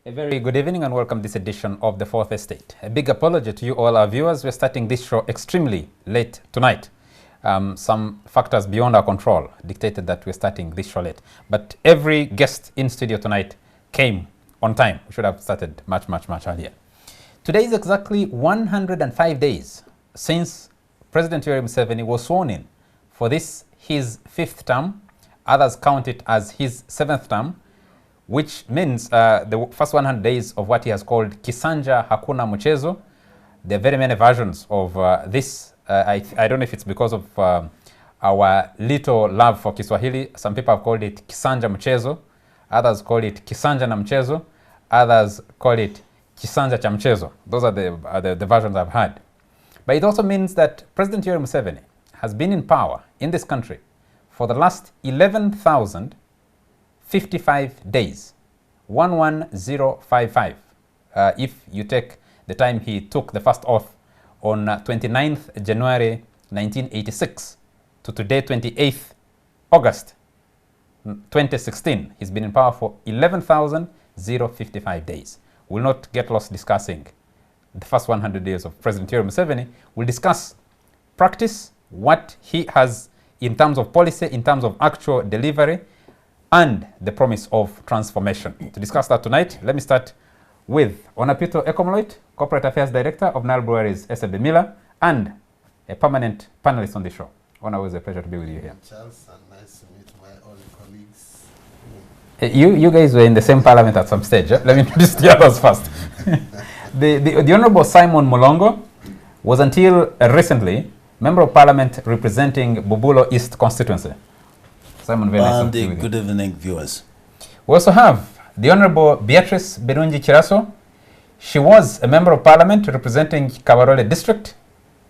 A very good evening and welcome to this edition of The Fourth Estate. A big apology to you all our viewers. We're starting this show extremely late tonight. Some factors beyond our control dictated that we're starting this show late. But every guest in studio tonight came on time. We should have started much earlier. Today is exactly 105 days since President Museveni was sworn in for this, his 5th term. Others count it as his 7th term, which means the first 100 days of what he has called Kisanja Hakuna Mchezo. There are very many versions of this. I don't know if it's because of our little love for Kiswahili. Some people have called it Kisanja Mchezo. Others call it Kisanja na Mchezo. Others call it Kisanja cha Mchezo. Those are the versions I've had. But it also means that President Museveni has been in power in this country for the last 11,055 days, 11055. If you take the time he took the first oath on 29th January 1986 to today, 28th August 2016, he's been in power for 11,055 days. We'll not get lost discussing the first 100 days of President Museveni. We'll discuss practice, what he has in terms of policy, in terms of actual delivery, and the promise of transformation. To discuss that tonight, let me start with Onapito Ekomloit, Corporate Affairs Director of Nile Breweries SAB Miller, and a permanent panelist on the show. Ona, always a pleasure to be with you here. Charles, and nice to meet my old colleagues. You guys were in the same parliament at some stage. Let me introduce the others first. the Honorable Simon Mulongo was until recently Member of Parliament representing Bubulo East constituency. Simon, very nice to be with you. Good evening, viewers. We also have the Honorable Beatrice Berungi Chiraso. She was a Member of Parliament representing Kabarole District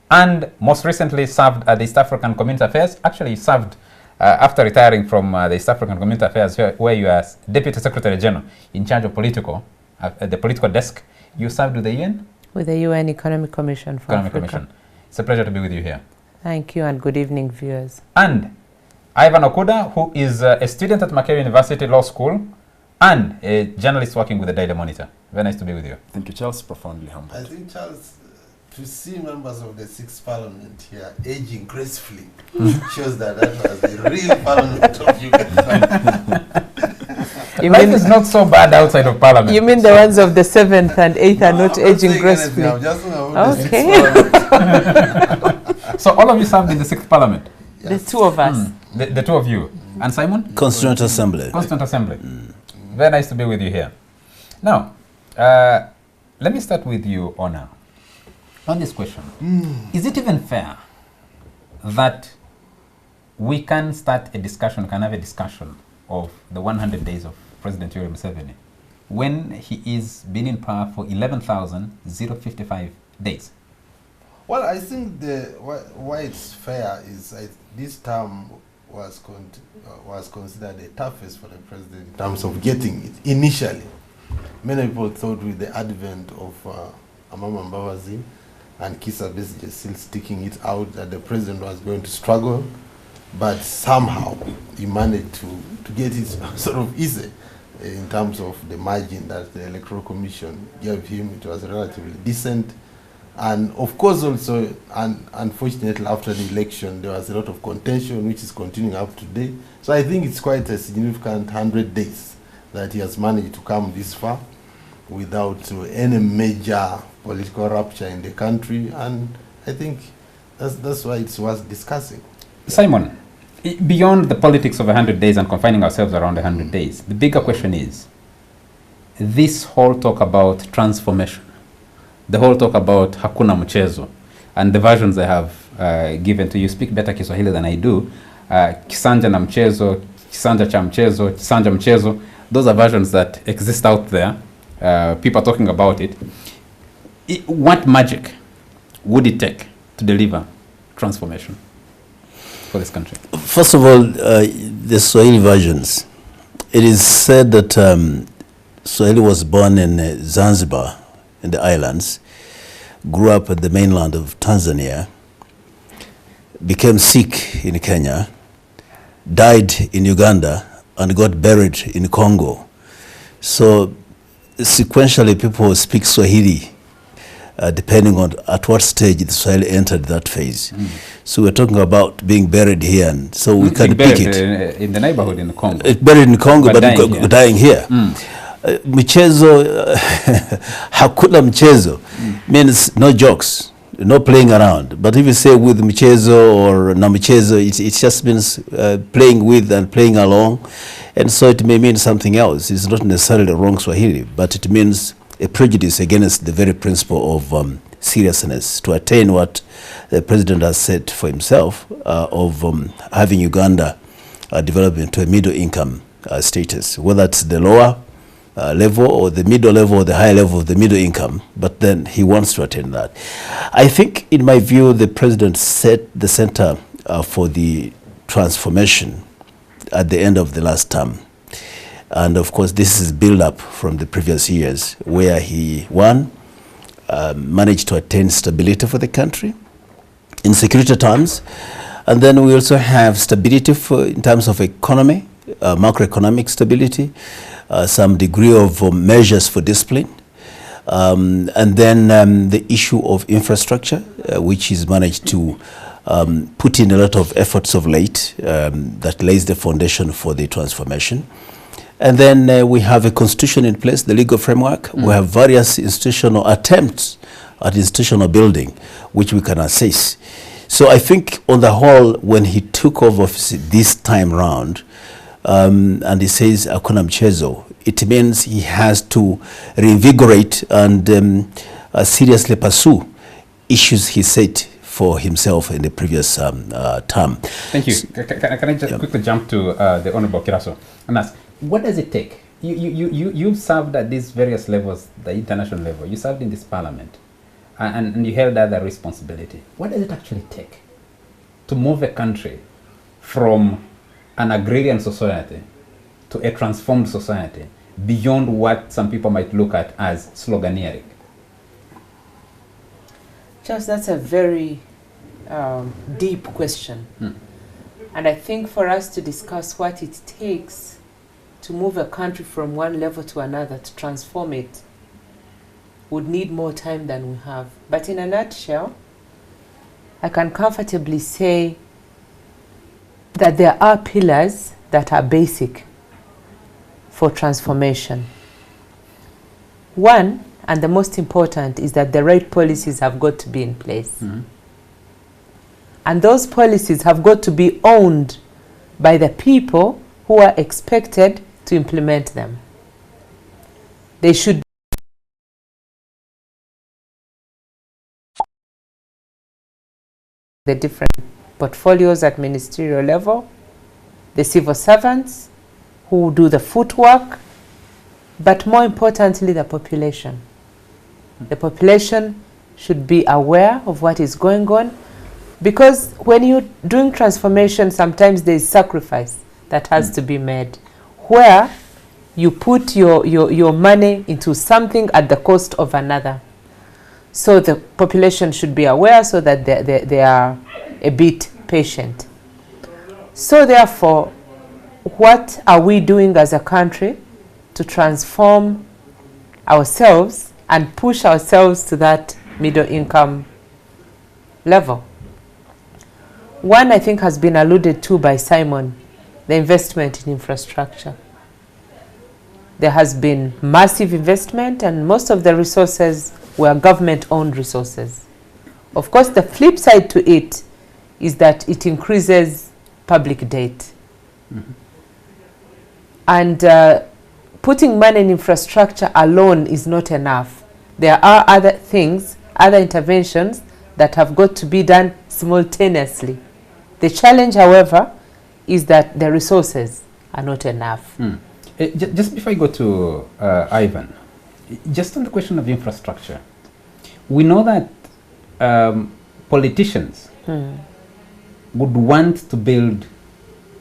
and most recently served at the East African Community Affairs. Actually, served after retiring from the East African Community Affairs, where you are Deputy Secretary General in charge of the political desk. You served with the UN? With the UN Economic Commission for Africa. Commission. It's a pleasure to be with you here. Thank you and good evening, viewers. And Ivan Okuda, who is a student at Makerere University Law School and a journalist working with the Daily Monitor. Very nice to be with you. Thank you, Charles. Profoundly humbled. I think, Charles, to see members of the 6th Parliament here aging gracefully shows that was the real Parliament of Uganda. Life is not so bad outside of Parliament. You mean the ones of the 7th and 8th are not aging gracefully? Okay. So all of you served in the 6th Parliament? Yes. The two of us. The two of you. And Simon? Constituent Assembly. Constituent Assembly. Very nice to be with you here. Now, let me start with you, Ona, on this question. Is it even fair that we can start a discussion, can have a discussion of the 100 days of President Museveni when he is been in power for 11,055 days? Well, I think why it's fair is this term was considered the toughest for the president in terms of getting it initially. Many people thought with the advent of Amama Mbabazi and Kizza Besigye still sticking it out that the president was going to struggle, but somehow he managed to get it sort of easy in terms of the margin that the Electoral Commission gave him. It was relatively decent. And of course also, unfortunately after the election, there was a lot of contention which is continuing up to today. So I think it's quite a significant 100 days that he has managed to come this far without any major political rupture in the country. And I think that's why it's worth discussing. Simon, beyond the politics of 100 days and confining ourselves around 100 days, the bigger question is this whole talk about transformation, the whole talk about Hakuna Mchezo, and the versions I have given to you. Speak better Kiswahili than I do. Kisanja na Mchezo, Kisanja cha Mchezo, Kisanja Mchezo. Those are versions that exist out there. People are talking about it. What magic would it take to deliver transformation for this country? First of all, the Swahili versions. It is said that Swahili was born in Zanzibar, in the islands, grew up at the mainland of Tanzania, became sick in Kenya, died in Uganda, and got buried in Congo. So sequentially people speak Swahili, depending on at what stage the Swahili entered that phase. So we're talking about being buried here, and so we can pick it. In the neighborhood in Congo. Buried in Congo, but dying here. Mchezo, hakuna mchezo, means no jokes, no playing around. But if you say with mchezo or na mchezo, it just means playing with and playing along. And so it may mean something else. It's not necessarily wrong Swahili, but it means a prejudice against the very principle of seriousness to attain what the president has said for himself of having Uganda develop into a middle income status, whether it's the lower level or the middle level or the high level of the middle income, but then he wants to attain that. I think, in my view, the president set the center for the transformation at the end of the last term. And of course, this is built up from the previous years, where he, one, managed to attain stability for the country in security terms. And then we also have stability in terms of economy, macroeconomic stability, some degree of measures for discipline, and then the issue of infrastructure, which he's managed to put in a lot of efforts of late that lays the foundation for the transformation. And then we have a constitution in place, the legal framework. We have various institutional attempts at institutional building, which we can assess. So I think on the whole, when he took over office this time round, and he says hakuna mchezo, it means he has to reinvigorate and seriously pursue issues he set for himself in the previous term. Thank you. Can I just quickly jump to the Honorable Kiraso and ask, what does it take? You've served at these various levels, the international level. You served in this parliament, and you held other responsibility. What does it actually take to move a country from an agrarian society to a transformed society beyond what some people might look at as sloganeering? Charles, that's a very deep question. And I think for us to discuss what it takes to move a country from one level to another, to transform it, would need more time than we have. But in a nutshell, I can comfortably say that there are pillars that are basic for transformation. One, and the most important, is that the right policies have got to be in place. And those policies have got to be owned by the people who are expected to implement them. They should the different portfolios at ministerial level, the civil servants who do the footwork, but more importantly, the population. The population should be aware of what is going on, because when you're doing transformation, sometimes there is sacrifice that has to be made, where you put your money into something at the cost of another. So the population should be aware so that they are a bit patient. So therefore, what are we doing as a country to transform ourselves and push ourselves to that middle income level? One, I think, has been alluded to by Simon, the investment in infrastructure. There has been massive investment, and most of the resources were government-owned resources. Of course, the flip side to it is that it increases public debt. And putting money in infrastructure alone is not enough. There are other things, other interventions that have got to be done simultaneously. The challenge, however, is that the resources are not enough. Just before I go to Ivan, just on the question of infrastructure, we know that politicians would want to build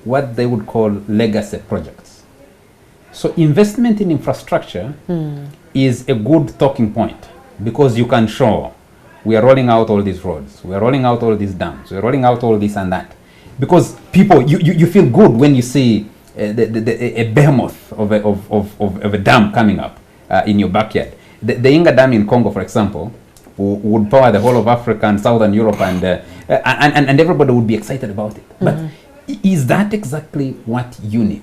what they would call legacy projects. So investment in infrastructure is a good talking point, because you can show we are rolling out all these roads, we are rolling out all these dams, we are rolling out all this and that. Because people, you feel good when you see a behemoth of a dam coming up. in your backyard. The Inga Dam in Congo, for example, would power the whole of Africa and Southern Europe, and everybody would be excited about it. But is that exactly what you need?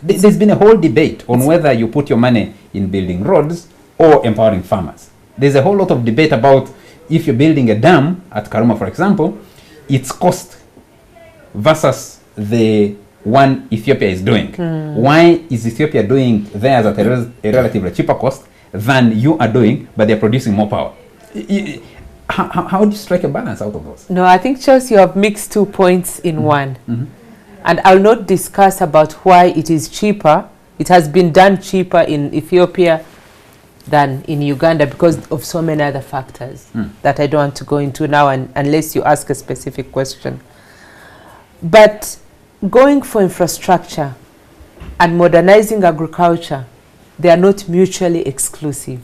There's been a whole debate on whether you put your money in building roads or empowering farmers. There's a whole lot of debate about if you're building a dam at Karuma, for example, its cost versus the one Ethiopia is doing. Why is Ethiopia doing theirs at a relatively cheaper cost than you are doing, but they're producing more power? How do you strike a balance out of those? No, I think, Charles, you have mixed 2 points in one. And I'll not discuss about why it is cheaper. It has been done cheaper in Ethiopia than in Uganda because of so many other factors that I don't want to go into now unless you ask a specific question. But going for infrastructure and modernizing agriculture, they are not mutually exclusive.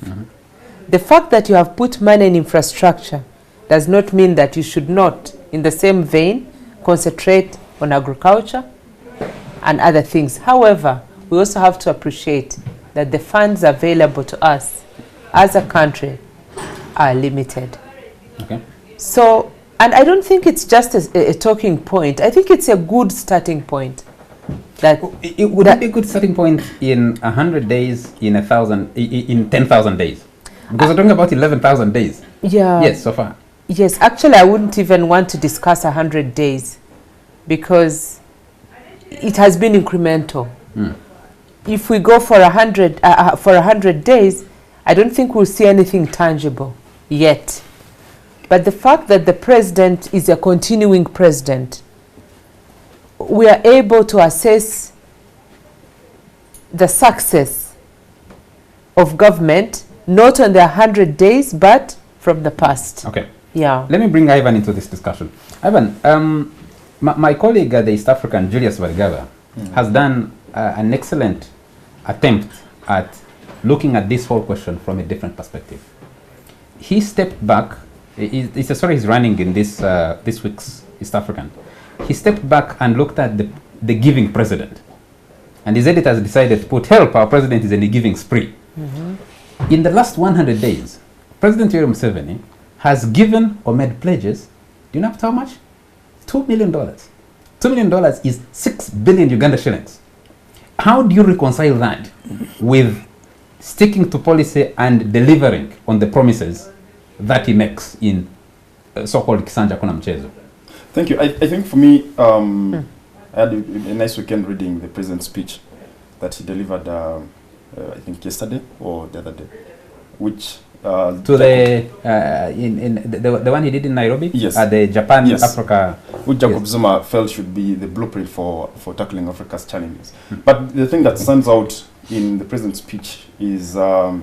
The fact that you have put money in infrastructure does not mean that you should not, in the same vein, concentrate on agriculture and other things. However, we also have to appreciate that the funds available to us as a country are limited. Okay. So, and I don't think it's just a talking point. I think it's a good starting point. That it would be a good starting point in 100 days, in 1,000, in 10,000 days. Because we're talking about 11,000 days. Yeah. Yes, so far. Yes, actually, I wouldn't even want to discuss 100 days because it has been incremental. If we go for 100 days, I don't think we'll see anything tangible yet. But the fact that the president is a continuing president, we are able to assess the success of government not on the 100 days, but from the past. Okay. Yeah. Let me bring Ivan into this discussion. Ivan, my colleague, the East African, Julius Varigava, has done an excellent attempt at looking at this whole question from a different perspective. He stepped back. It's a story he's running in this week's East African. He stepped back and looked at the giving president. And his editors decided to put, help, our president is in a giving spree. In the last 100 days, President Museveni has given or made pledges. Do you know how much? $2 million. $2 million is 6 billion Uganda shillings. How do you reconcile that with sticking to policy and delivering on the promises that he makes in so-called Kisanja Kuna Mchezo? Thank you. I think for me, I had a nice weekend reading the president's speech that he delivered, I think yesterday or the other day, which to the one he did in Nairobi, yes, at the Japan yes, Africa, which Jacob Zuma felt should be the blueprint for tackling Africa's challenges. But the thing that stands out in the president's speech is the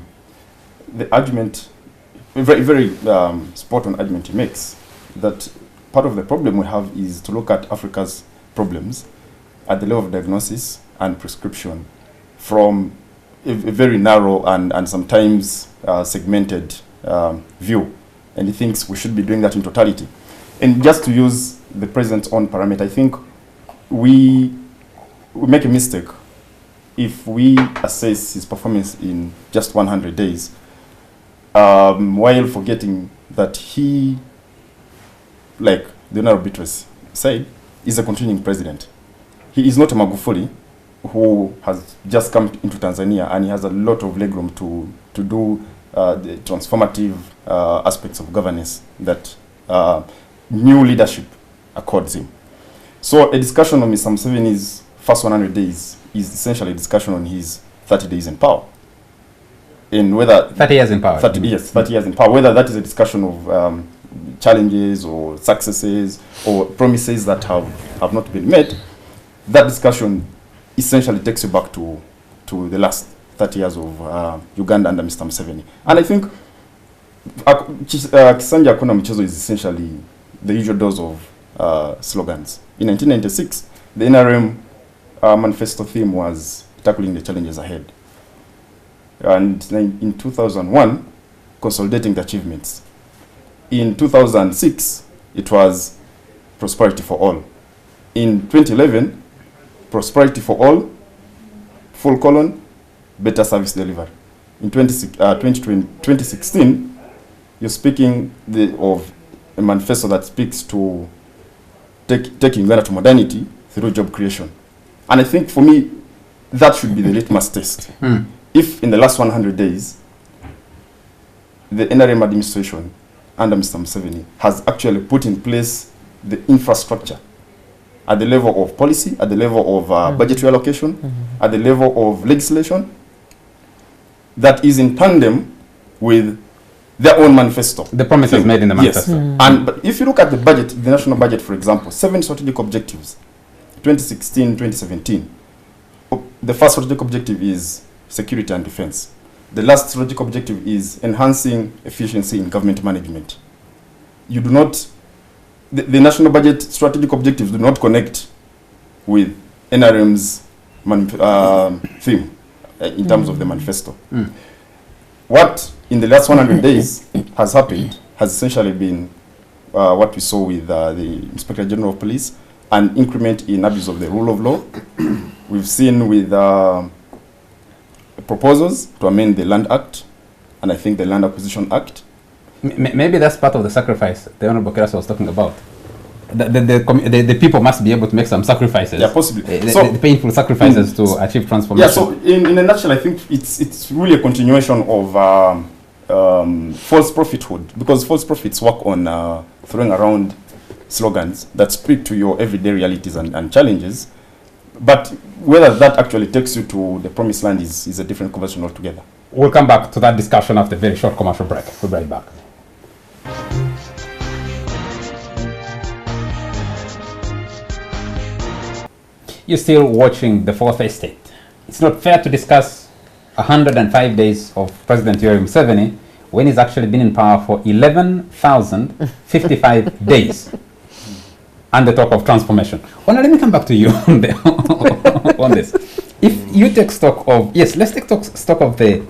argument, a very, very spot-on argument he makes, that part of the problem we have is to look at Africa's problems at the level of diagnosis and prescription from a very narrow and sometimes segmented view. And he thinks we should be doing that in totality. And just to use the president's own parameter, I think we make a mistake if we assess his performance in just 100 days, while forgetting that he, like the Honorable Beatrice said, is a continuing president. He is not a Magufuli who has just come into Tanzania and he has a lot of legroom to do the transformative aspects of governance that new leadership accords him. So a discussion on Mr. Museveni's first 100 days is essentially a discussion on his 30 days in power. And whether 30 years in power. 30 years in power. Whether that is a discussion of challenges or successes or promises that have not been met, that discussion essentially takes you back to the last 30 years of Uganda under Mr. Museveni. And I think Kisanja Kuna Mchezo is essentially the usual dose of slogans. In 1996, the NRM manifesto theme was tackling the challenges ahead. And in 2001, consolidating the achievements. In 2006, it was prosperity for all. In 2011, prosperity for all, : better service delivery. in 2016, you're speaking of a manifesto that speaks to taking Uganda to modernity through job creation. And I think for me, that should be the litmus test. If in the last 100 days, the NRM administration under Mr. Museveni has actually put in place the infrastructure at the level of policy, at the level of budgetary allocation, at the level of legislation, that is in tandem with their own manifesto. The promises made in the manifesto. Yes. But if you look at the budget, the national budget, for example, 7 strategic objectives, 2016, 2017. The first strategic objective is security and defense. The last strategic objective is enhancing efficiency in government management. You do not, the national budget strategic objectives do not connect with NRM's theme in terms of the manifesto. What in the last 100 days has happened has essentially been what we saw with the Inspector General of Police, an increment in abuse of the rule of law. We've seen with proposals to amend the Land Act, and I think the Land Acquisition Act. Maybe that's part of the sacrifice the Honorable Kerasa was talking about. The people must be able to make some sacrifices. Yeah, possibly. The painful sacrifices to achieve transformation. Yeah, so in a nutshell, I think it's really a continuation of false prophethood, because false prophets work on throwing around slogans that speak to your everyday realities and challenges. But whether that actually takes you to the promised land is a different conversation altogether. We'll come back to that discussion after a very short commercial break. We'll be right back. You're still watching The Fourth Estate. It's not fair to discuss 105 days of President Yoweri Museveni when he's actually been in power for 11,055 days. And the talk of transformation. Well, now let me come back to you on this. If you take stock of, yes, let's take stock of the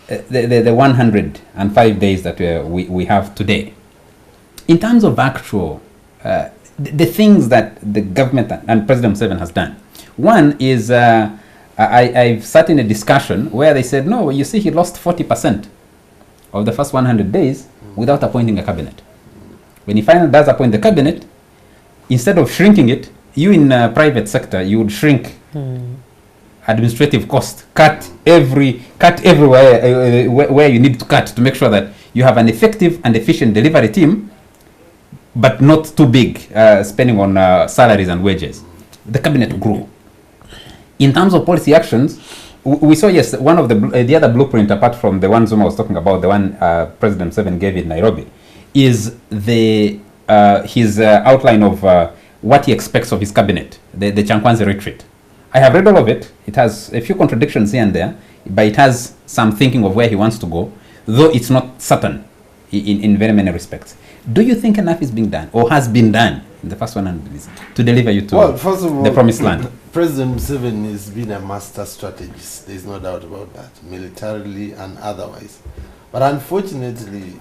105 days that we have today. In terms of actual, the things that the government and President Museveni has done. One is, I've sat in a discussion where they said, no, you see, he lost 40% of the first 100 days without appointing a cabinet. When he finally does appoint the cabinet, instead of shrinking it, you in private sector, you would shrink administrative cost, cut everywhere where you need to cut to make sure that you have an effective and efficient delivery team, but not too big, spending on salaries and wages. The cabinet grew. In terms of policy actions, we saw, yes, one of the other blueprint, apart from the one Zuma was talking about, the one President Museveni gave in Nairobi, is his outline of what he expects of his cabinet, the Chankwanzi retreat. I have read all of it. It has a few contradictions here and there, but it has some thinking of where he wants to go, though it's not certain in very many respects. Do you think enough is being done, or has been done in the first 100 days to deliver you to first of all, the promised land? President Museveni has been a master strategist. There's no doubt about that, militarily and otherwise. But unfortunately,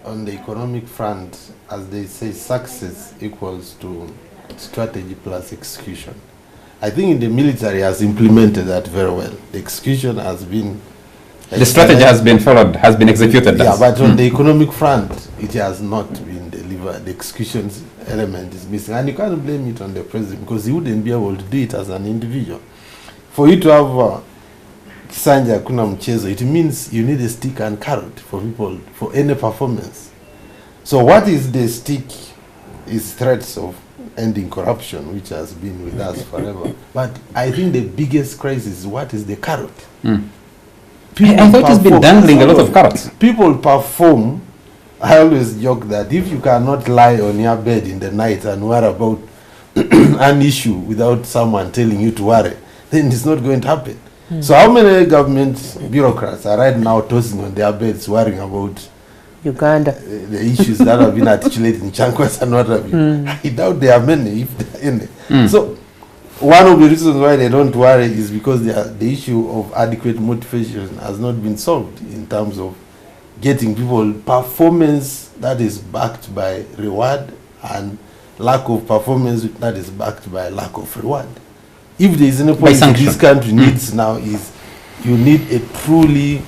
on the economic front, as they say, success equals to strategy plus execution. I think in the military has implemented that very well. The execution has been... The strategy has been followed, has been executed. Yeah, but on the economic front, it has not been delivered. The execution element is missing. And you can't blame it on the president, because he wouldn't be able to do it as an individual. For you to have Kisanja Kuna Mchezo, it means you need a stick and carrot for people, for any performance. So what is the stick is threats of ending corruption, which has been with us forever. But I think the biggest crisis is what is the carrot. I thought he's been dangling a lot of carrots. People perform. I always joke that if you cannot lie on your bed in the night and worry about an issue without someone telling you to worry, then it's not going to happen. So how many government bureaucrats are right now tossing on their beds worrying about Uganda, the issues that have been articulated in Chankwas and what have you? I doubt there are many, if there are any. So one of the reasons why they don't worry is because the issue of adequate motivation has not been solved in terms of getting people performance that is backed by reward and lack of performance that is backed by lack of reward. If there is any policy this country needs now is you need a truly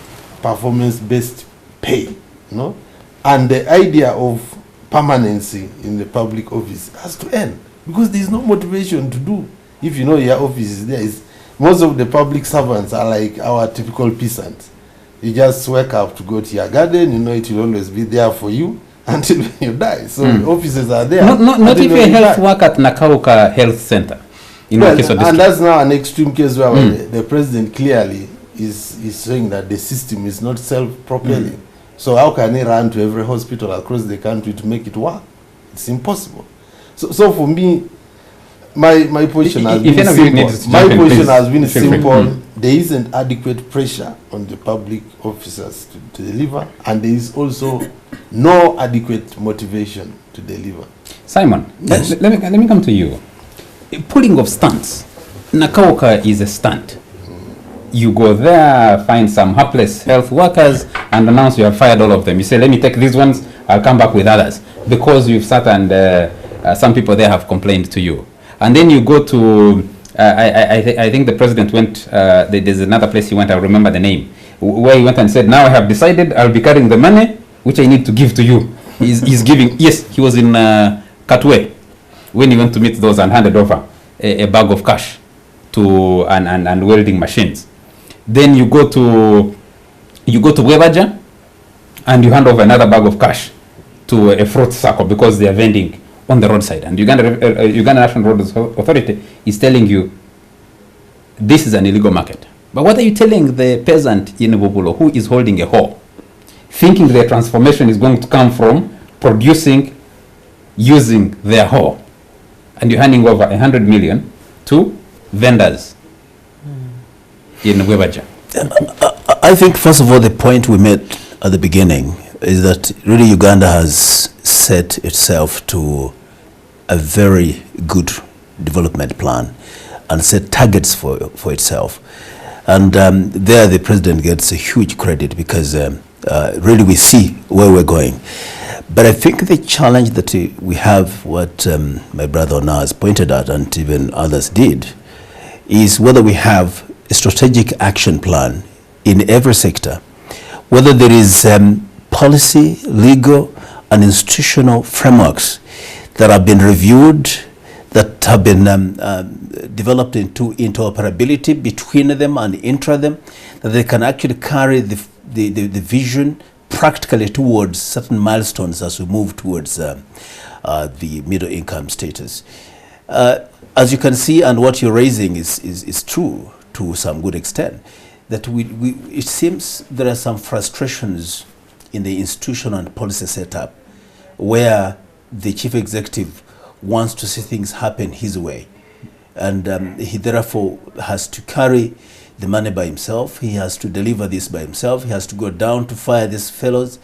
performance-based pay, and the idea of permanency in the public office has to end, because there is no motivation to do. If your office is there, most of the public servants are like our typical peasants. You just wake up to go to your garden, it will always be there for you until you die. So the offices are there. Not if you health work at Nakauka Health Center. And that's now an extreme case where the president clearly is saying that the system is not self-propelling. So how can he run to every hospital across the country to make it work? It's impossible. So for me, my position has been simple. There isn't adequate pressure on the public officers to deliver, and there is also no adequate motivation to deliver. Simon, yes. let me come to you. Pulling of stunts. Nakauka is a stunt. You go there, find some hapless health workers, and announce you have fired all of them. You say, let me take these ones, I'll come back with others. Because you've sat and some people there have complained to you. And then you go to, I think the president went, there's another place he went, I remember the name, where he went and said, now I have decided I'll be carrying the money, which I need to give to you. He's giving, yes, he was in Katwe, when he went to meet those and handed over a bag of cash to and welding machines. Then you go to Webaja and you hand over another bag of cash to a fruit circle because they are vending on the roadside. And Uganda National Roads Authority is telling you this is an illegal market. But what are you telling the peasant in Bubulo who is holding a hoe, thinking their transformation is going to come from producing using their hoe? And you're handing over 100 million to vendors in Webaja. I think, first of all, the point we made at the beginning is that really Uganda has set itself to a very good development plan and set targets for itself. And there the president gets a huge credit because really we see where we're going. But I think the challenge that we have, what my brother Onaz pointed out and even others did, is whether we have a strategic action plan in every sector, whether there is policy, legal and institutional frameworks that have been reviewed, that have been developed into interoperability between them and intra them, that they can actually carry the vision practically towards certain milestones as we move towards the middle income status. As you can see, and what you're raising is true to some good extent, that it seems there are some frustrations in the institutional and policy setup where the chief executive wants to see things happen his way. And he therefore has to carry the money by himself. He has to deliver this by himself. He has to go down to fire these fellows.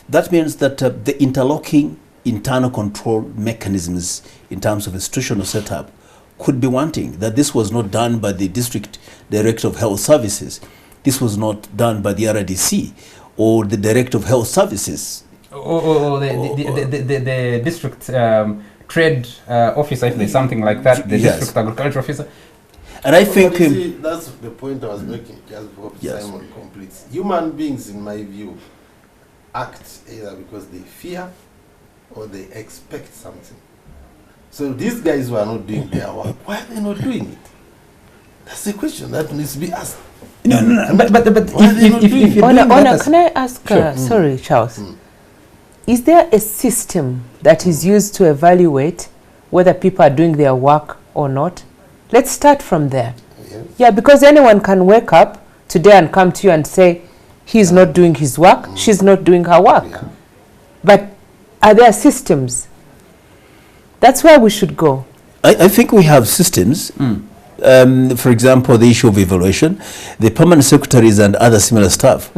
That means that the interlocking internal control mechanisms in terms of institutional setup could be wanting, that this was not done by the district director of health services. This was not done by the RDC or the director of health services. Or the district trade officer, if there's something like that, the district agriculture officer. And I think that's the point I was making, just before Simon completes. Human beings, in my view, act either because they fear or they expect something. So these guys who are not doing their work, why are they not doing it? That's the question that needs to be asked. No. But if you're Honor, can I ask? Sorry, Charles. Is there a system that is used to evaluate whether people are doing their work or not? Let's start from there. Yes. Yeah, because anyone can wake up today and come to you and say, he's not doing his work, she's not doing her work. Yeah. But are there systems? That's where we should go. I think we have systems. For example, the issue of evaluation. The permanent secretaries and other similar staff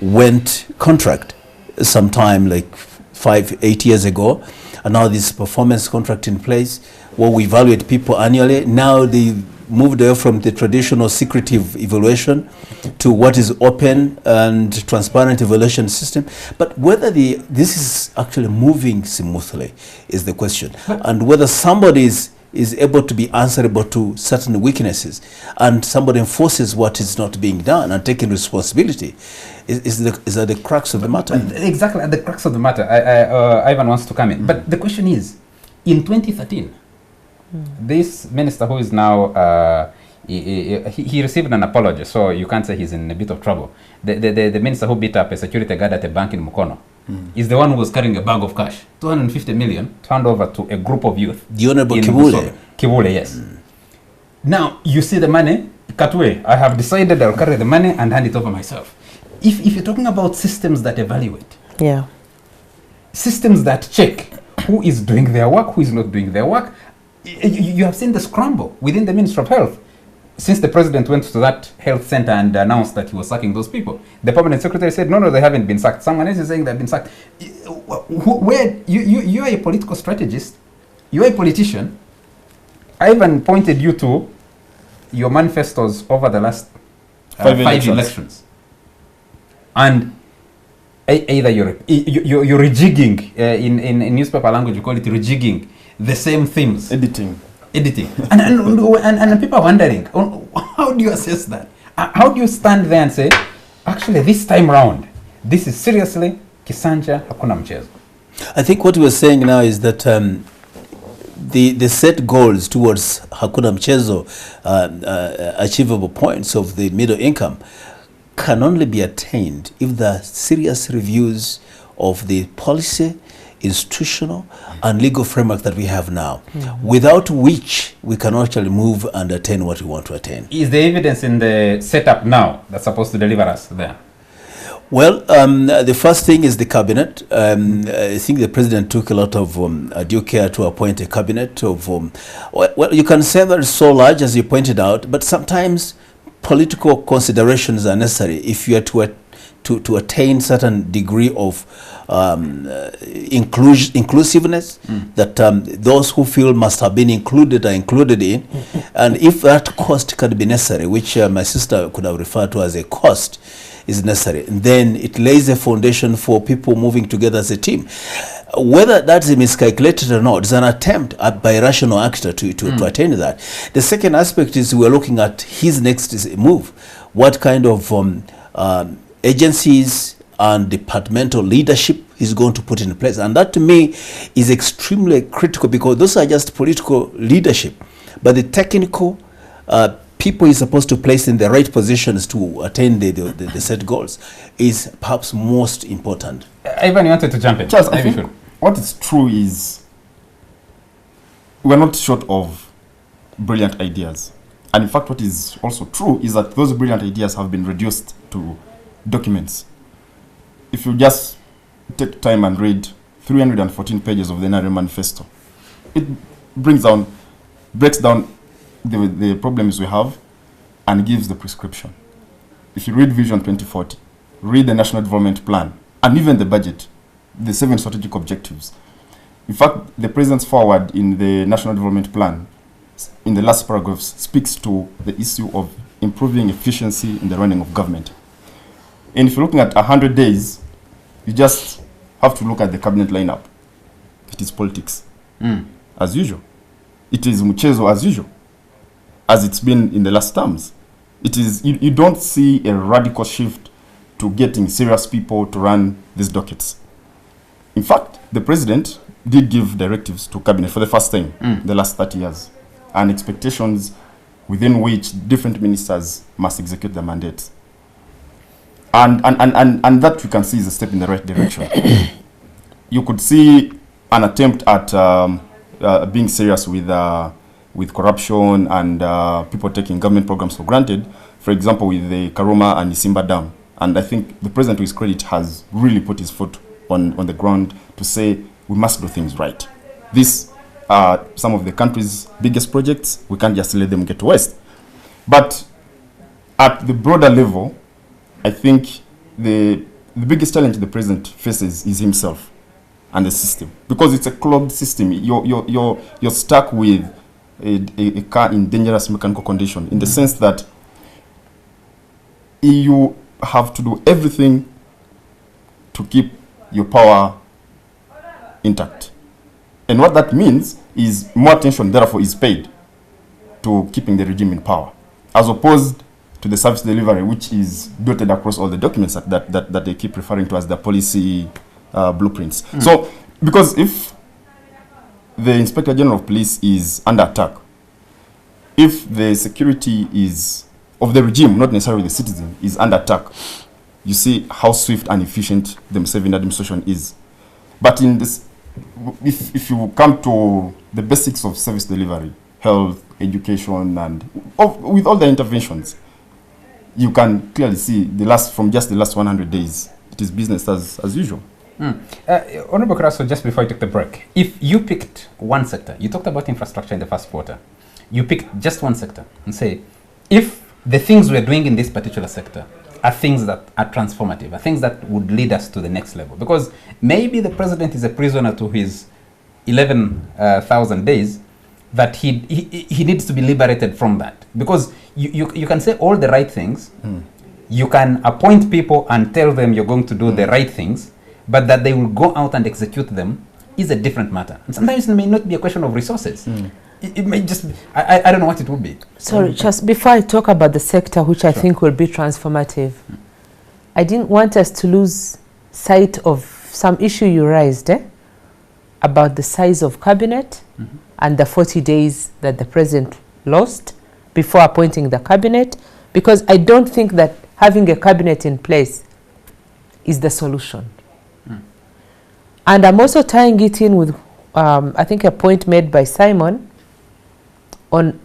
went contract sometime like 5-8 years ago, and now this performance contract in place where we evaluate people annually. Now they moved away from the traditional secretive evaluation to what is open and transparent evaluation system. But whether this is actually moving smoothly is the question, and whether somebody is is able to be answerable to certain weaknesses, and somebody enforces what is not being done and taking responsibility, is at the crux of the matter. Exactly, at the crux of the matter. Ivan wants to come in. But the question is, in 2013, this minister who is now, he received an apology, so you can't say he's in a bit of trouble. The minister who beat up a security guard at a bank in Mukono is the one who was carrying a bag of cash, 250 million, turned over to a group of youth. The Honorable Kibule. Kibule, yes. Now, you see the money, Katwe, I have decided I'll carry the money and hand it over myself. If you're talking about systems that evaluate, Yeah. systems that check who is doing their work, who is not doing their work, you have seen the scramble within the Ministry of Health. Since the president went to that health center and announced that he was sacking those people, the permanent secretary said, no, they haven't been sacked. Someone else is saying they've been sacked. Where you are a political strategist, you are a politician. I even pointed you to your manifestos over the last 5 elections. And either you're rejigging, in newspaper language you call it rejigging, the same themes. Editing. And people are wondering, how do you assess that? How do you stand there and say, actually this time round, this is seriously Kisanja hakuna mchezo? I think what we're saying now is that the set goals towards hakuna mchezo, achievable points of the middle income, can only be attained if there are serious reviews of the policy, institutional and legal framework that we have now, without which we can actually move and attain what we want to attain. Is there evidence in the setup now that's supposed to deliver us there? Well, the first thing is the cabinet. I think the president took a lot of due care to appoint a cabinet of, well, you can say that it's so large as you pointed out, but sometimes political considerations are necessary if you are to attain certain degree of inclusiveness, that those who feel must have been included are included in. And if that cost can be necessary, which my sister could have referred to as a cost, is necessary, then it lays a foundation for people moving together as a team. Whether that's miscalculated or not, it's an attempt by a rational actor to attain that. The second aspect is we're looking at his next move. What kind of agencies and departmental leadership he's going to put in place. And that to me is extremely critical, because those are just political leadership. But the technical people he's supposed to place in the right positions to attain the set goals is perhaps most important. Ivan, you wanted to jump in? Charles, I think what is true is we're not short of brilliant ideas. And in fact, what is also true is that those brilliant ideas have been reduced to documents. If you just take time and read 314 pages of the NRM manifesto, it breaks down the problems we have and gives the prescription. If you read Vision 2040, read the National Development Plan, and even the budget, the 7 strategic objectives. In fact, the President's forward in the National Development Plan, in the last paragraphs, speaks to the issue of improving efficiency in the running of government. And if you're looking at 100 days, you just have to look at the cabinet lineup. It is politics, as usual. It is mchezo as usual, as it's been in the last terms. It is, you don't see a radical shift to getting serious people to run these dockets. In fact, the president did give directives to cabinet for the first time in the last 30 years, and expectations within which different ministers must execute their mandates. And that you can see is a step in the right direction. You could see an attempt at being serious with corruption and people taking government programs for granted. For example, with the Karuma and Isimba Dam. And I think the president, to his credit, has really put his foot on the ground to say we must do things right. These are some of the country's biggest projects. We can't just let them get to waste. But at the broader level, I think the biggest challenge the president faces is himself and the system, because it's a clogged system. You're stuck with a car in dangerous mechanical condition, in the sense that you have to do everything to keep your power intact. And what that means is more attention, therefore, is paid to keeping the regime in power, as opposed to the service delivery, which is dotted across all the documents that they keep referring to as the policy blueprints. So, because if the Inspector General of Police is under attack, if the security is of the regime, not necessarily the citizen, is under attack, you see how swift and efficient the Museveni administration is. But in this, if you come to the basics of service delivery, health, education, and with all the interventions, you can clearly see from just the last 100 days, it is business as usual. Honorable Karaso, just before I took the break, if you picked one sector, you talked about infrastructure in the first quarter, you picked just one sector and say, if the things we're doing in this particular sector are things that are transformative, are things that would lead us to the next level. Because maybe the president is a prisoner to his 11,000 days, that he needs to be liberated from that. Because you can say all the right things, you can appoint people and tell them you're going to do the right things, but that they will go out and execute them is a different matter. And sometimes it may not be a question of resources. It may just be, I don't know what it would be. Sorry, just before I talk about the sector, which I think will be transformative, I didn't want us to lose sight of some issue you raised about the size of cabinet and the 40 days that the president lost before appointing the cabinet, because I don't think that having a cabinet in place is the solution. And I'm also tying it in with, I think, a point made by Simon on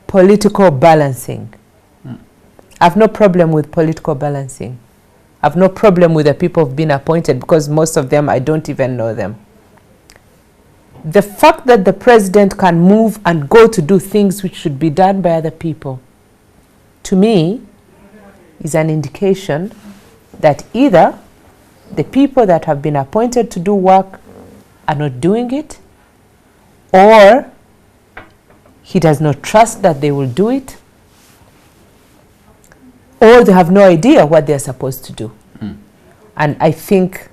political balancing. I have no problem with political balancing. I have no problem with the people who've been appointed, because most of them, I don't even know them. The fact that the president can move and go to do things which should be done by other people, to me, is an indication that either the people that have been appointed to do work are not doing it, or he does not trust that they will do it, or they have no idea what they're supposed to do. And I think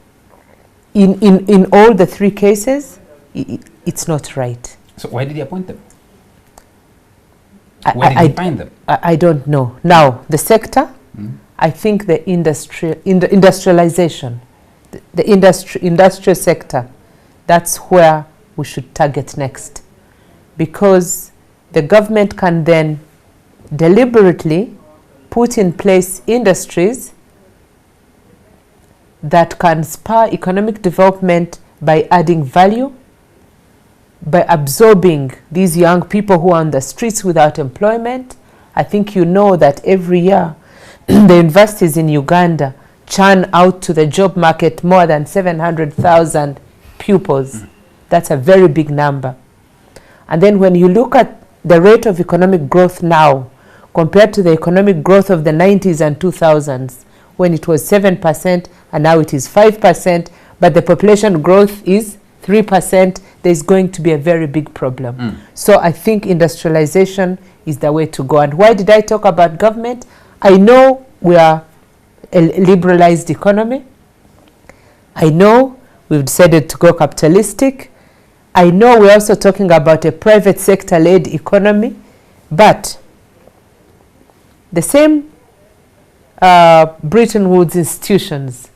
in all the three cases, it's not right. So why did he appoint them? Where did he find them? I don't know. Now, the sector, I think the industrialization, the industrial sector, that's where we should target next. Because the government can then deliberately put in place industries that can spur economic development by adding value, by absorbing these young people who are on the streets without employment. I think you know that every year the universities in Uganda churn out to the job market more than 700,000 pupils. That's a very big number. And then when you look at the rate of economic growth now compared to the economic growth of the 90s and 2000s, when it was 7% and now it is 5%, but the population growth is 3%, there's going to be a very big problem. So I think industrialization is the way to go. And why did I talk about government? I know we are a liberalized economy. I know we've decided to go capitalistic. I know we're also talking about a private sector-led economy, but the same Bretton Woods institutions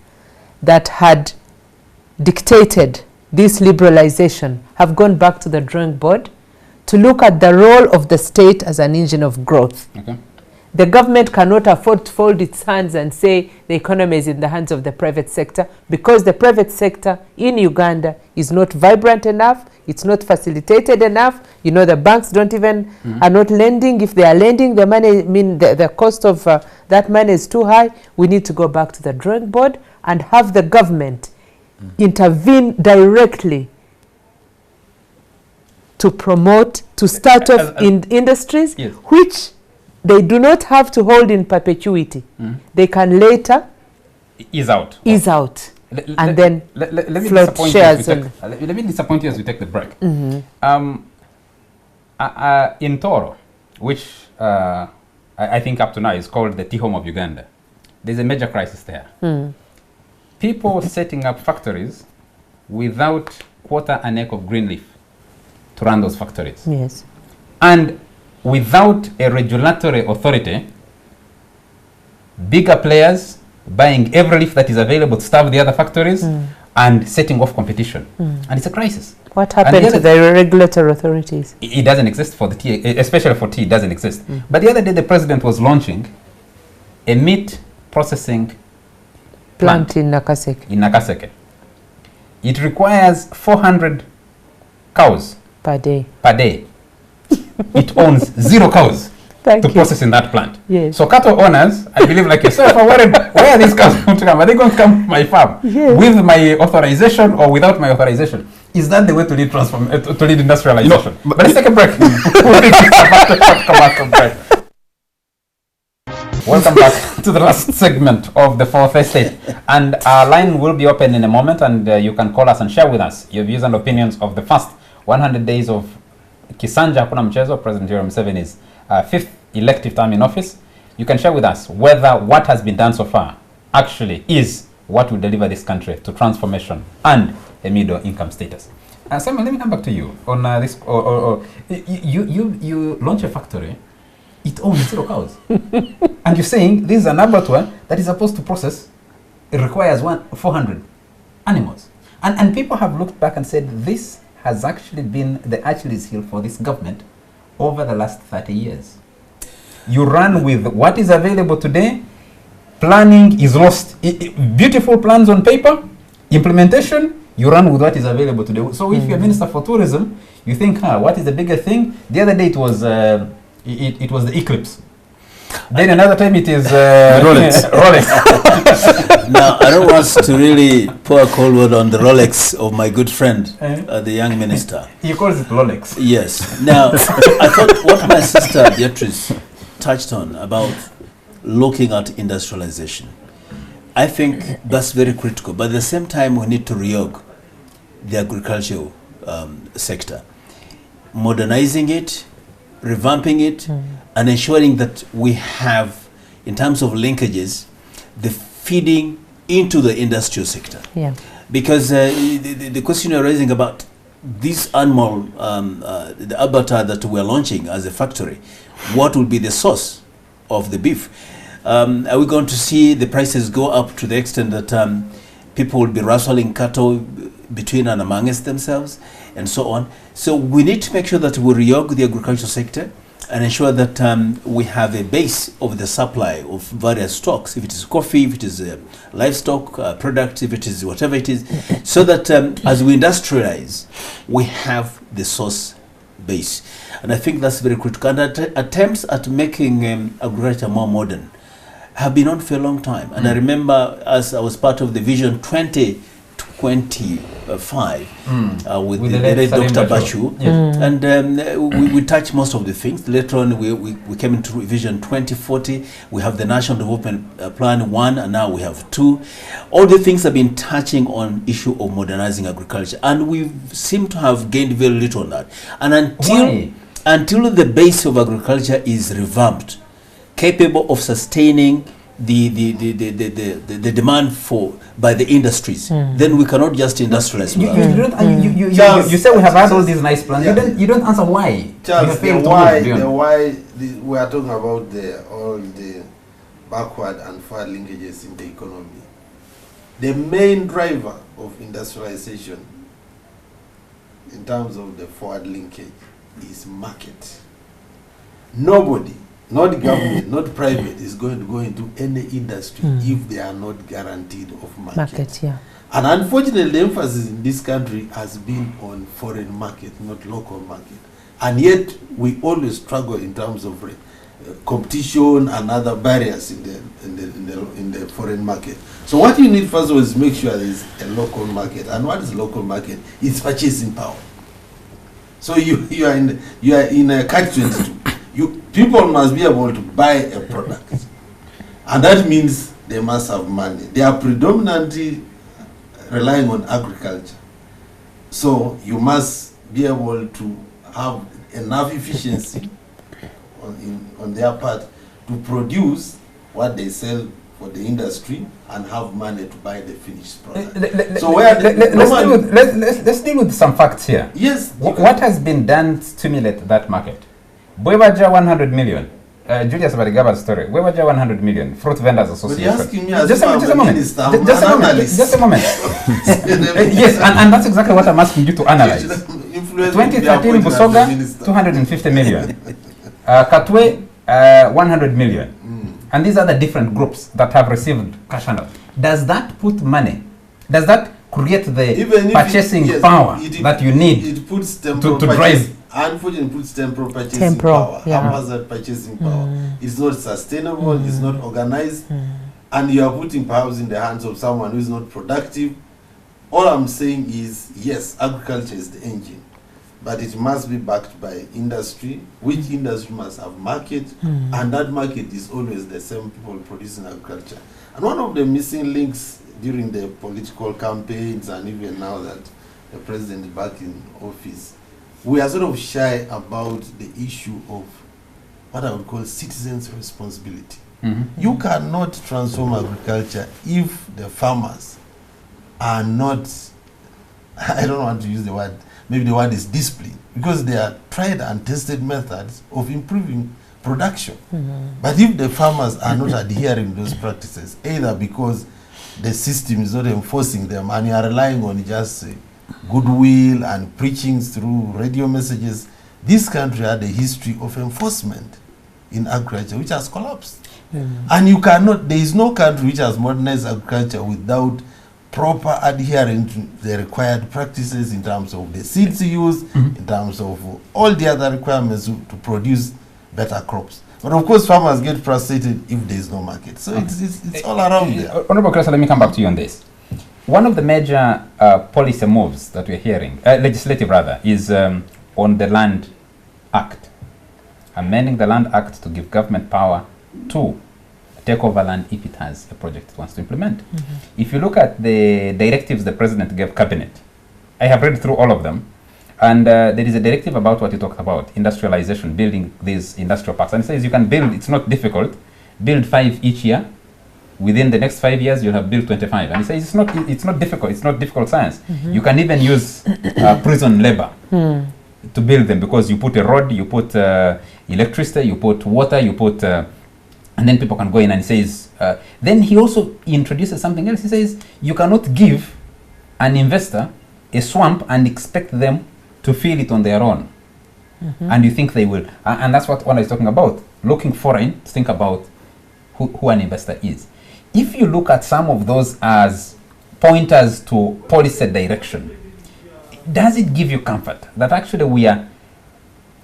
that had dictated this liberalization have gone back to the drawing board to look at the role of the state as an engine of growth. The government cannot afford to fold its hands and say the economy is in the hands of the private sector, because the private sector in Uganda is not vibrant enough, it's not facilitated enough. You know, the banks don't even, are not lending. If they are lending, the money, the cost of that money is too high. We need to go back to the drawing board and have the government intervene directly to promote, to start off in industries which they do not have to hold in perpetuity. They can later ease out. And then let me float shares. Let me disappoint you as we take the break. In Toro, which I think up to now is called the tea home of Uganda, there's a major crisis there. People setting up factories without quarter an acre of green leaf to run those factories. Yes. And without a regulatory authority, bigger players buying every leaf that is available to starve the other factories and setting off competition. And it's a crisis. What happened to the regulatory authorities? It doesn't exist for the tea, especially for tea, it doesn't exist. But the other day, the president was launching a meat processing Plant in Nakaseke. It requires 400 cows per day. It owns 0 cows Thank to you. process in that plant. Yes. So cattle owners, I believe like yourself, are worried, where are these cows going to come? Are they going to come to my farm with my authorization or without my authorization? Is that the way to lead to lead industrialization? But let's take a break. We'll take a commercial break. Welcome back to the last segment of the Fourth Estate. And our line will be open in a moment, and you can call us and share with us your views and opinions of the first 100 days of Kisanja Hakuna Mchezo, President Museveni's 5th elective term in office. You can share with us whether what has been done so far actually is what will deliver this country to transformation and a middle income status. Simon, let me come back to you on this. You launch a factory. It owns 0 cows. And you're saying this is an abattoir that is supposed to process, it requires 400 animals. And people have looked back and said this has actually been the Achilles heel for this government over the last 30 years. You run with what is available today, planning is lost. Beautiful plans on paper, implementation, you run with what is available today. So if you're Minister for Tourism, you think, what is the bigger thing? The other day it was it was the eclipse. Then another time it is Rolex. Now, I don't want to really pour a cold word on the Rolex of my good friend, the young minister. He calls it Rolex. Yes. Now, I thought what my sister Beatrice touched on about looking at industrialization, I think that's very critical. But at the same time, we need to reorg the agricultural sector, modernizing it, revamping it, and ensuring that we have, in terms of linkages, the feeding into the industrial sector. Yeah. Because the question you're raising about this animal, the abattoir that we're launching as a factory, what will be the source of the beef? Are we going to see the prices go up to the extent that people will be rustling cattle between and amongst themselves, and so on? So we need to make sure that we reorg the agricultural sector and ensure that we have a base of the supply of various stocks, if it is coffee, if it is livestock products, if it is whatever it is, so that as we industrialize, we have the source base. And I think that's very critical. And attempts at making agriculture more modern have been on for a long time. And I remember as I was part of the Vision 2025 with the late Dr. Bachu, and we touched most of the things. Later on, we came into Vision 2040. We have the National Development Plan 1, and now we have 2. All the things have been touching on issue of modernizing agriculture, and we seem to have gained very little on that. And until the base of agriculture is revamped, capable of sustaining the demand for by the industries, then we cannot just industrialize. You say we have had all these nice plans. You don't answer why. Charles, we are talking about all the backward and forward linkages in the economy. The main driver of industrialization in terms of the forward linkage is market. Nobody, not government, not private, is going to go into any industry if they are not guaranteed of market. And unfortunately, the emphasis in this country has been on foreign market, not local market. And yet, we always struggle in terms of competition and other barriers in the foreign market. So what you need first of all is make sure there is a local market. And what is local market? It's purchasing power. So you are in a catch-22. People must be able to buy a product, and that means they must have money. They are predominantly relying on agriculture, so you must be able to have enough efficiency on their part to produce what they sell for the industry and have money to buy the finished product. So let's deal with some facts here. Yes. What has been done to stimulate that market? Bwebaja 100 million. Julius Barigaba's story. Bwebaja 100 million. Fruit Vendors Association. But you're asking me as just a moment. Just a moment. Yes, and that's exactly what I'm asking you to analyze. 2013 Busoga, 250 million. Katwe, 100 million. And these are the different groups that have received cash handout. Does that put money? Does that create the purchasing power that you need it puts to drive? Unfortunately, it puts temporal purchasing power. Haphazard purchasing power. It's not sustainable, it's not organized, and you are putting powers in the hands of someone who is not productive. All I'm saying is, yes, agriculture is the engine, but it must be backed by industry, which industry must have market, and that market is always the same people producing agriculture. And one of the missing links during the political campaigns, and even now that the president is back in office, we are sort of shy about the issue of what I would call citizens' responsibility. You cannot transform agriculture if the farmers are not, I don't want to use the word, maybe the word is discipline, because they are tried and tested methods of improving production. But if the farmers are not adhering to those practices, either because the system is not enforcing them and you are relying on just goodwill and preaching through radio messages, this country had a history of enforcement in agriculture which has collapsed. And you cannot, there is no country which has modernized agriculture without proper adhering to the required practices in terms of the seeds used, in terms of all the other requirements to produce better crops. But of course, farmers get frustrated if there is no market. So it's all around there. Honorable Cressa, let me come back to you on this. One of the major policy moves that we're hearing, legislative rather, is on the Land Act. Amending the Land Act to give government power to take over land if it has a project it wants to implement. If you look at the directives the president gave cabinet, I have read through all of them, and there is a directive about what you talked about, industrialization, building these industrial parks. And it says you can build, it's not difficult, build 5 each year. Within the next 5 years, you'll have built 25. And it says it's not difficult, it's not difficult science. You can even use prison labor to build them, because you put a road, you put electricity, you put water, you put, and then people can go in. And he says, then he also introduces something else. He says, you cannot give an investor a swamp and expect them to fill it on their own. And you think they will. And that's what Ona is talking about, looking foreign to think about who an investor is. If you look at some of those as pointers to policy direction, does it give you comfort that actually we are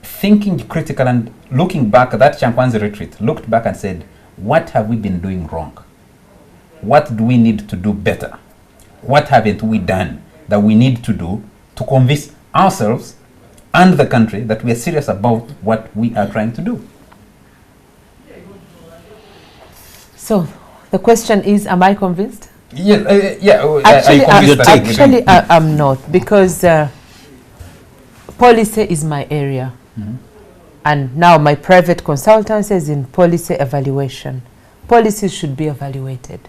thinking critical and looking back at that Chankwanzi retreat, looked back and said, what have we been doing wrong? What do we need to do better? What haven't we done that we need to do to convince ourselves and the country that we are serious about what we are trying to do? So the question is, am I convinced? Actually, I'm not, because policy is my area. And now my private consultancy is in policy evaluation. Policies should be evaluated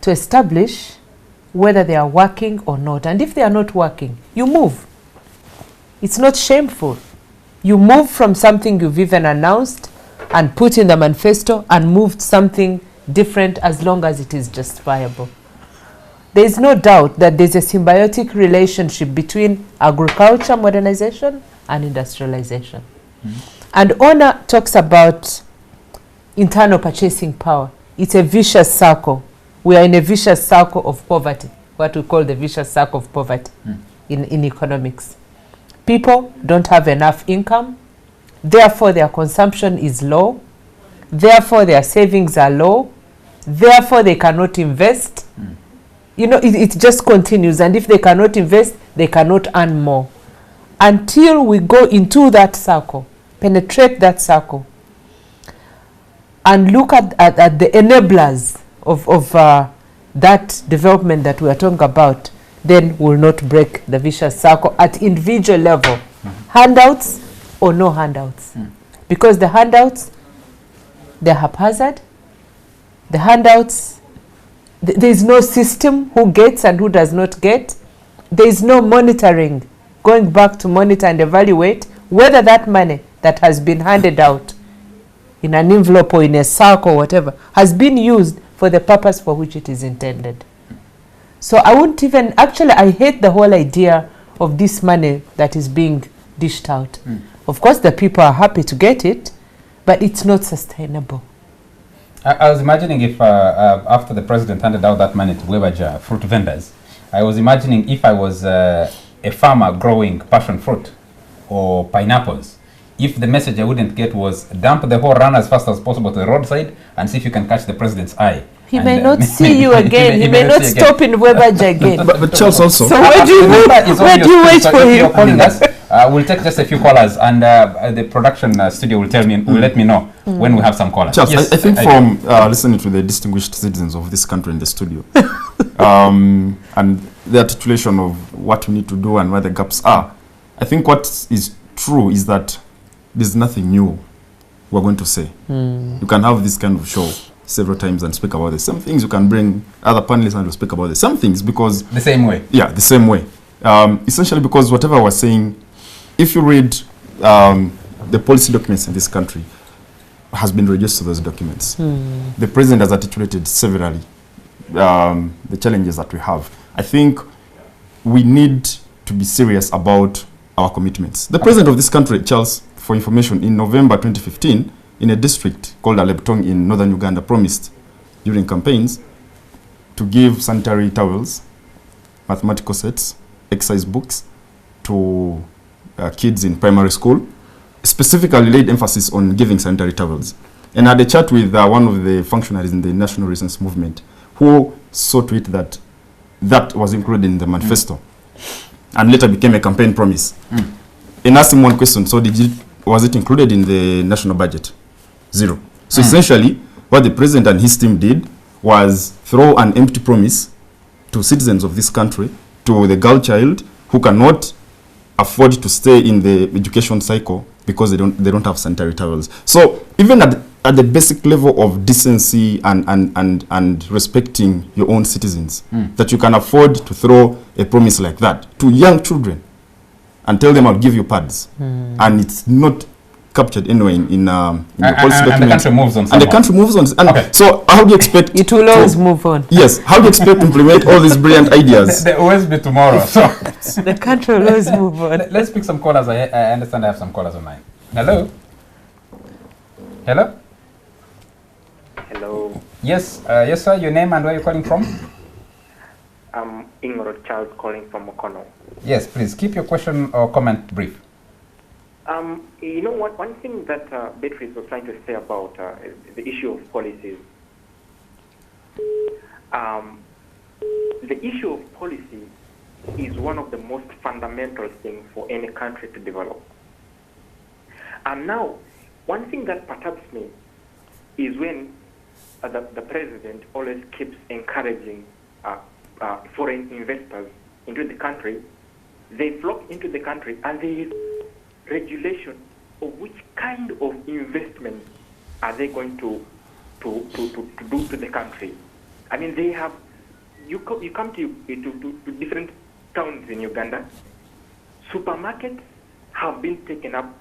to establish whether they are working or not. And if they are not working, you move. It's not shameful. You move from something you've even announced and put in the manifesto and moved something different, as long as it is justifiable. There is no doubt that there's a symbiotic relationship between agriculture modernization and industrialization. And Ona talks about internal purchasing power. It's a vicious circle. We are in a vicious circle of poverty, what we call the vicious circle of poverty in economics. People don't have enough income, therefore their consumption is low, therefore their savings are low, therefore they cannot invest. You know, it just continues, and if they cannot invest, they cannot earn more. Until we go into that circle, penetrate that circle, and look at the enablers of that development that we are talking about, then we'll not break the vicious circle at individual level, handouts or no handouts. Because the handouts, they're haphazard, The handouts, there is no system who gets and who does not get. There is no monitoring, going back to monitor and evaluate whether that money that has been handed out in an envelope or in a sack or whatever has been used for the purpose for which it is intended. So I wouldn't even, actually I hate the whole idea of this money that is being dished out. Of course the people are happy to get it, but it's not sustainable. I was imagining if after the president handed out that money to Webaja fruit vendors, I was imagining if I was a farmer growing passion fruit or pineapples, if the message I wouldn't get was dump the whole run as fast as possible to the roadside and see if you can catch the president's eye. He may not see you again. He may not stop in Webaja again. But Charles also. So where do you wait for him? Calling us, we'll take just a few callers, and the production studio will will let me know when we have some callers. Charles, yes, I think from listening to the distinguished citizens of this country in the studio, and the articulation of what we need to do and where the gaps are, I think what is true is that there's nothing new we're going to say. You can have this kind of show several times and speak about the same things. You can bring other panelists and we'll speak about the same things because... The same way. Yeah, the same way. Essentially because whatever we're saying, if you read the policy documents in this country, has been reduced to those documents. The president has articulated severally the challenges that we have. I think we need to be serious about our commitments. The president of this country, Charles, for information, in November 2015, in a district called Aleptong in northern Uganda, promised during campaigns to give sanitary towels, mathematical sets, exercise books to kids in primary school, specifically laid emphasis on giving sanitary towels. And I had a chat with one of the functionaries in the National Resistance Movement who saw to it that that was included in the manifesto and later became a campaign promise. And asked him one question, so was it included in the national budget? Zero. So essentially, what the president and his team did was throw an empty promise to citizens of this country, to the girl child who cannot afford to stay in the education cycle because they don't have sanitary towels. So even at the basic level of decency and respecting your own citizens, that you can afford to throw a promise like that to young children and tell them I'll give you pads, and it's not captured anyway in the policy document. And the country moves on. And the country moves on. And okay. So how do you expect it will always move on? Yes. How do you expect to implement all these brilliant ideas? There will always be tomorrow. So the country will always move on. Let's pick some callers. I understand I have some callers online. Hello. Hello. Hello. Yes. Yes, sir. Your name and where you're calling from? I'm Ingrid Charles calling from Okono. Yes, please keep your question or comment brief. You know what? One thing that Beatrice was trying to say about the issue of policies. The issue of policy is one of the most fundamental things for any country to develop. And now, one thing that perturbs me is when the president always keeps encouraging foreign investors into the country. They flock into the country and there is regulation of which kind of investment are they going to do to the country. I mean, they have, you come to different towns in Uganda, supermarkets have been taken up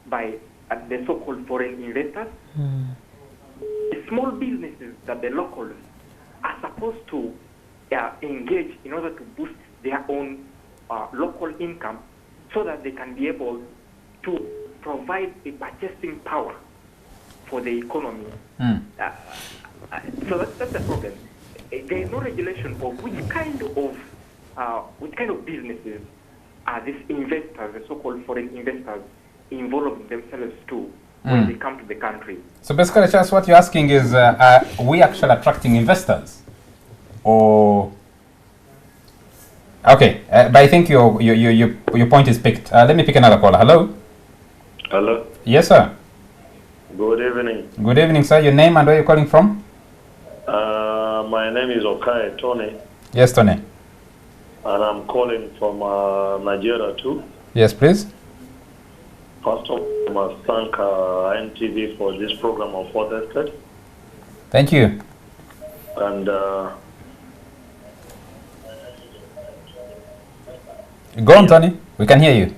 by the so-called foreign investors. The small businesses that the locals are supposed to engage in order to boost their own local income so that they can be able to provide a purchasing power for the economy. So that's the problem. There is no regulation of which kind of businesses are these investors, the so-called foreign investors, involving themselves to when they come to the country. So basically, Charles, what you're asking is, are we actually attracting investors? Or okay, but I think your point is picked. Let me pick another caller. Hello. Hello. Yes, sir. Good evening. Good evening, sir. Your name and where you're calling from? My name is Okai Tony. Yes, Tony. And I'm calling from Nigeria too. Yes, please. First of all, I must thank NTV for this program of Fourth Estate. Thank you. And Go on, Tony. We can hear you.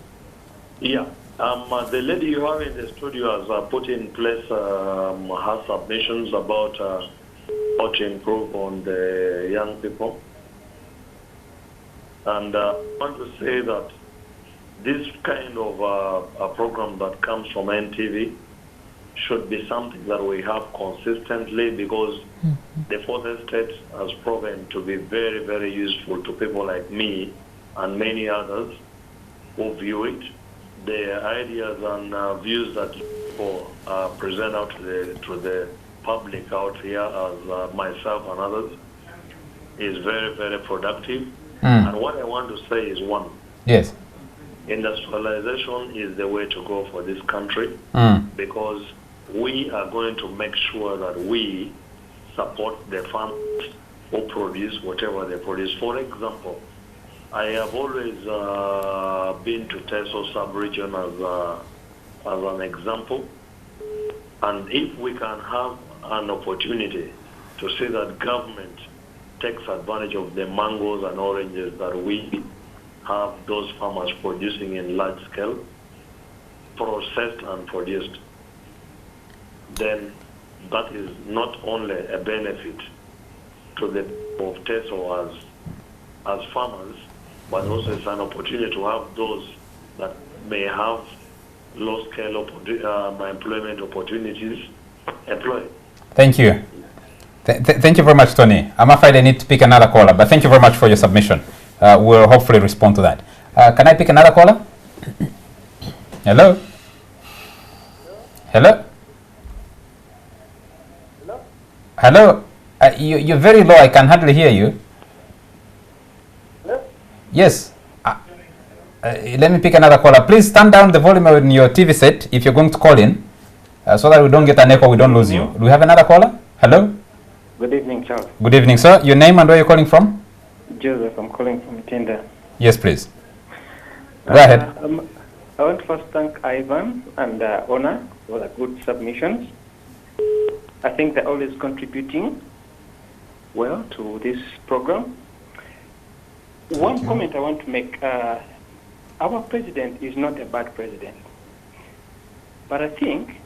yeah, the lady you have in the studio has put in place her submissions about how to improve on the young people. And I want to say that this kind of a program that comes from NTV should be something that we have consistently, because the fourth estate has proven to be very, very useful to people like me and many others who view it. The ideas and views that people present out to the public out here, as myself and others, is very, very productive. And what I want to say is, one, Yes. industrialization is the way to go for this country, because we are going to make sure that we support the farmers who produce whatever they produce. For example, I have always been to Teso sub-region as an example, and if we can have an opportunity to see that government takes advantage of the mangoes and oranges that we have those farmers producing in large scale, processed and produced, then that is not only a benefit to the people of Teso as farmers, but also it's an opportunity to have those that may have low-scale employment opportunities employed. Thank you. Thank you very much, Tony. I'm afraid I need to pick another caller, but thank you very much for your submission. We'll hopefully respond to that. Can I pick another caller? Hello? Hello? Hello? You're very low. I can hardly hear you. Hello? Yes. Let me pick another caller. Please turn down the volume on your TV set if you're going to call in, so that we don't get an echo, we don't lose you. Do we have another caller? Hello? Good evening, Charles. Good evening, sir. Your name and where you're calling from? Joseph, I'm calling from Tinda. Yes, please. Go ahead. I want to first thank Ivan and Ona for the good submissions. I think they're always contributing well to this program. One comment I want to make, our president is not a bad president, but I think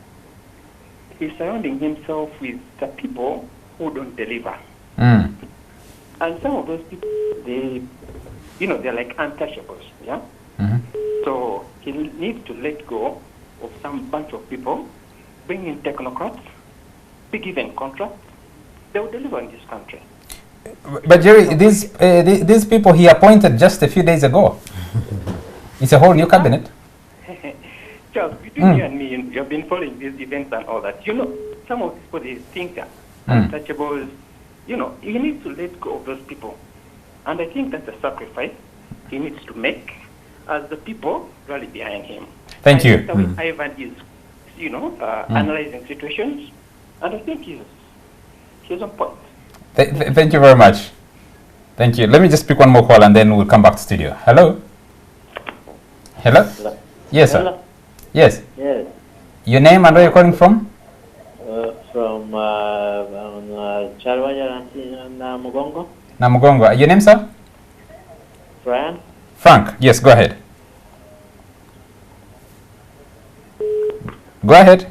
he's surrounding himself with the people who don't deliver. And some of those people, they're like untouchables, yeah? So he needs to let go of some bunch of people, bring in technocrats, be given contracts, they will deliver in this country. But Jerry, these people he appointed just a few days ago. It's a whole new cabinet. Charles, between you and me, you have been following these events and all that. You know, some of these people, they think that untouchables, he needs to let go of those people. And I think that's a sacrifice he needs to make as the people rally behind him. Thank you. The way Ivan is, analyzing situations, and I think he's on point. Thank you very much. Thank you. Let me just pick one more call and then we'll come back to studio. Hello? Hello? Hello. Yes, sir. Hello. Yes. Yes. Your name and where you're calling from? From Charwaya Namugongo. Namugongo. Your name, sir? Brian. Frank. Yes, go ahead. Go ahead.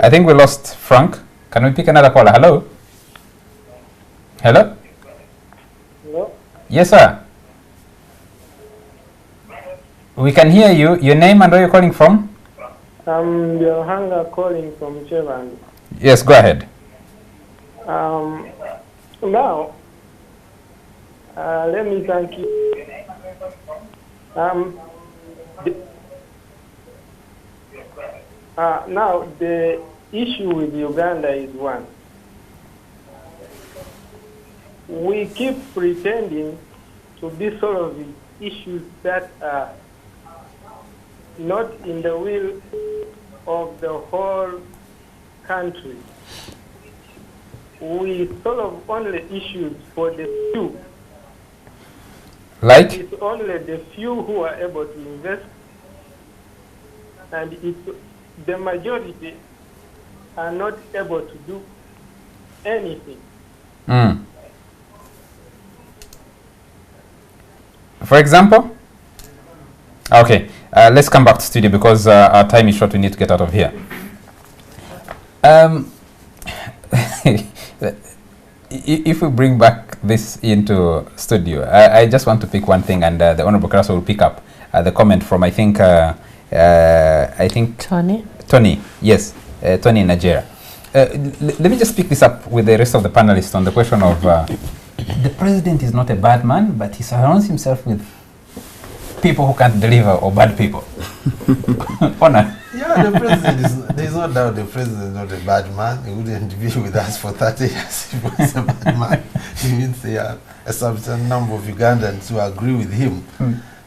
I think we lost Frank. Can we pick another caller? Hello? Hello? Hello? Yes, sir. We can hear you. Your name and where you're calling from? I'm Yohanga calling from Chevron. Yes, go ahead. Now, let me thank you. Now, the issue with Uganda is one. We keep pretending to be solving issues that are not in the will of the whole country. We solve only issues for the few. Like? It's only the few who are able to invest, and it's the majority are not able to do. anything. For example? Okay, let's come back to studio because our time is short. We need to get out of here. If we bring back this into studio, I just want to pick one thing, and the Honorable Karaso will pick up the comment from, I think Tony, yes, Tony in Nigeria. Let me just pick this up with the rest of the panelists on the question of the president is not a bad man, but he surrounds himself with people who can't deliver, or bad people. Honor. Yeah, the president is, there's no doubt the president is not a bad man. He wouldn't be with us for 30 years if he was a bad man. He means there are a substantial number of Ugandans who agree with him.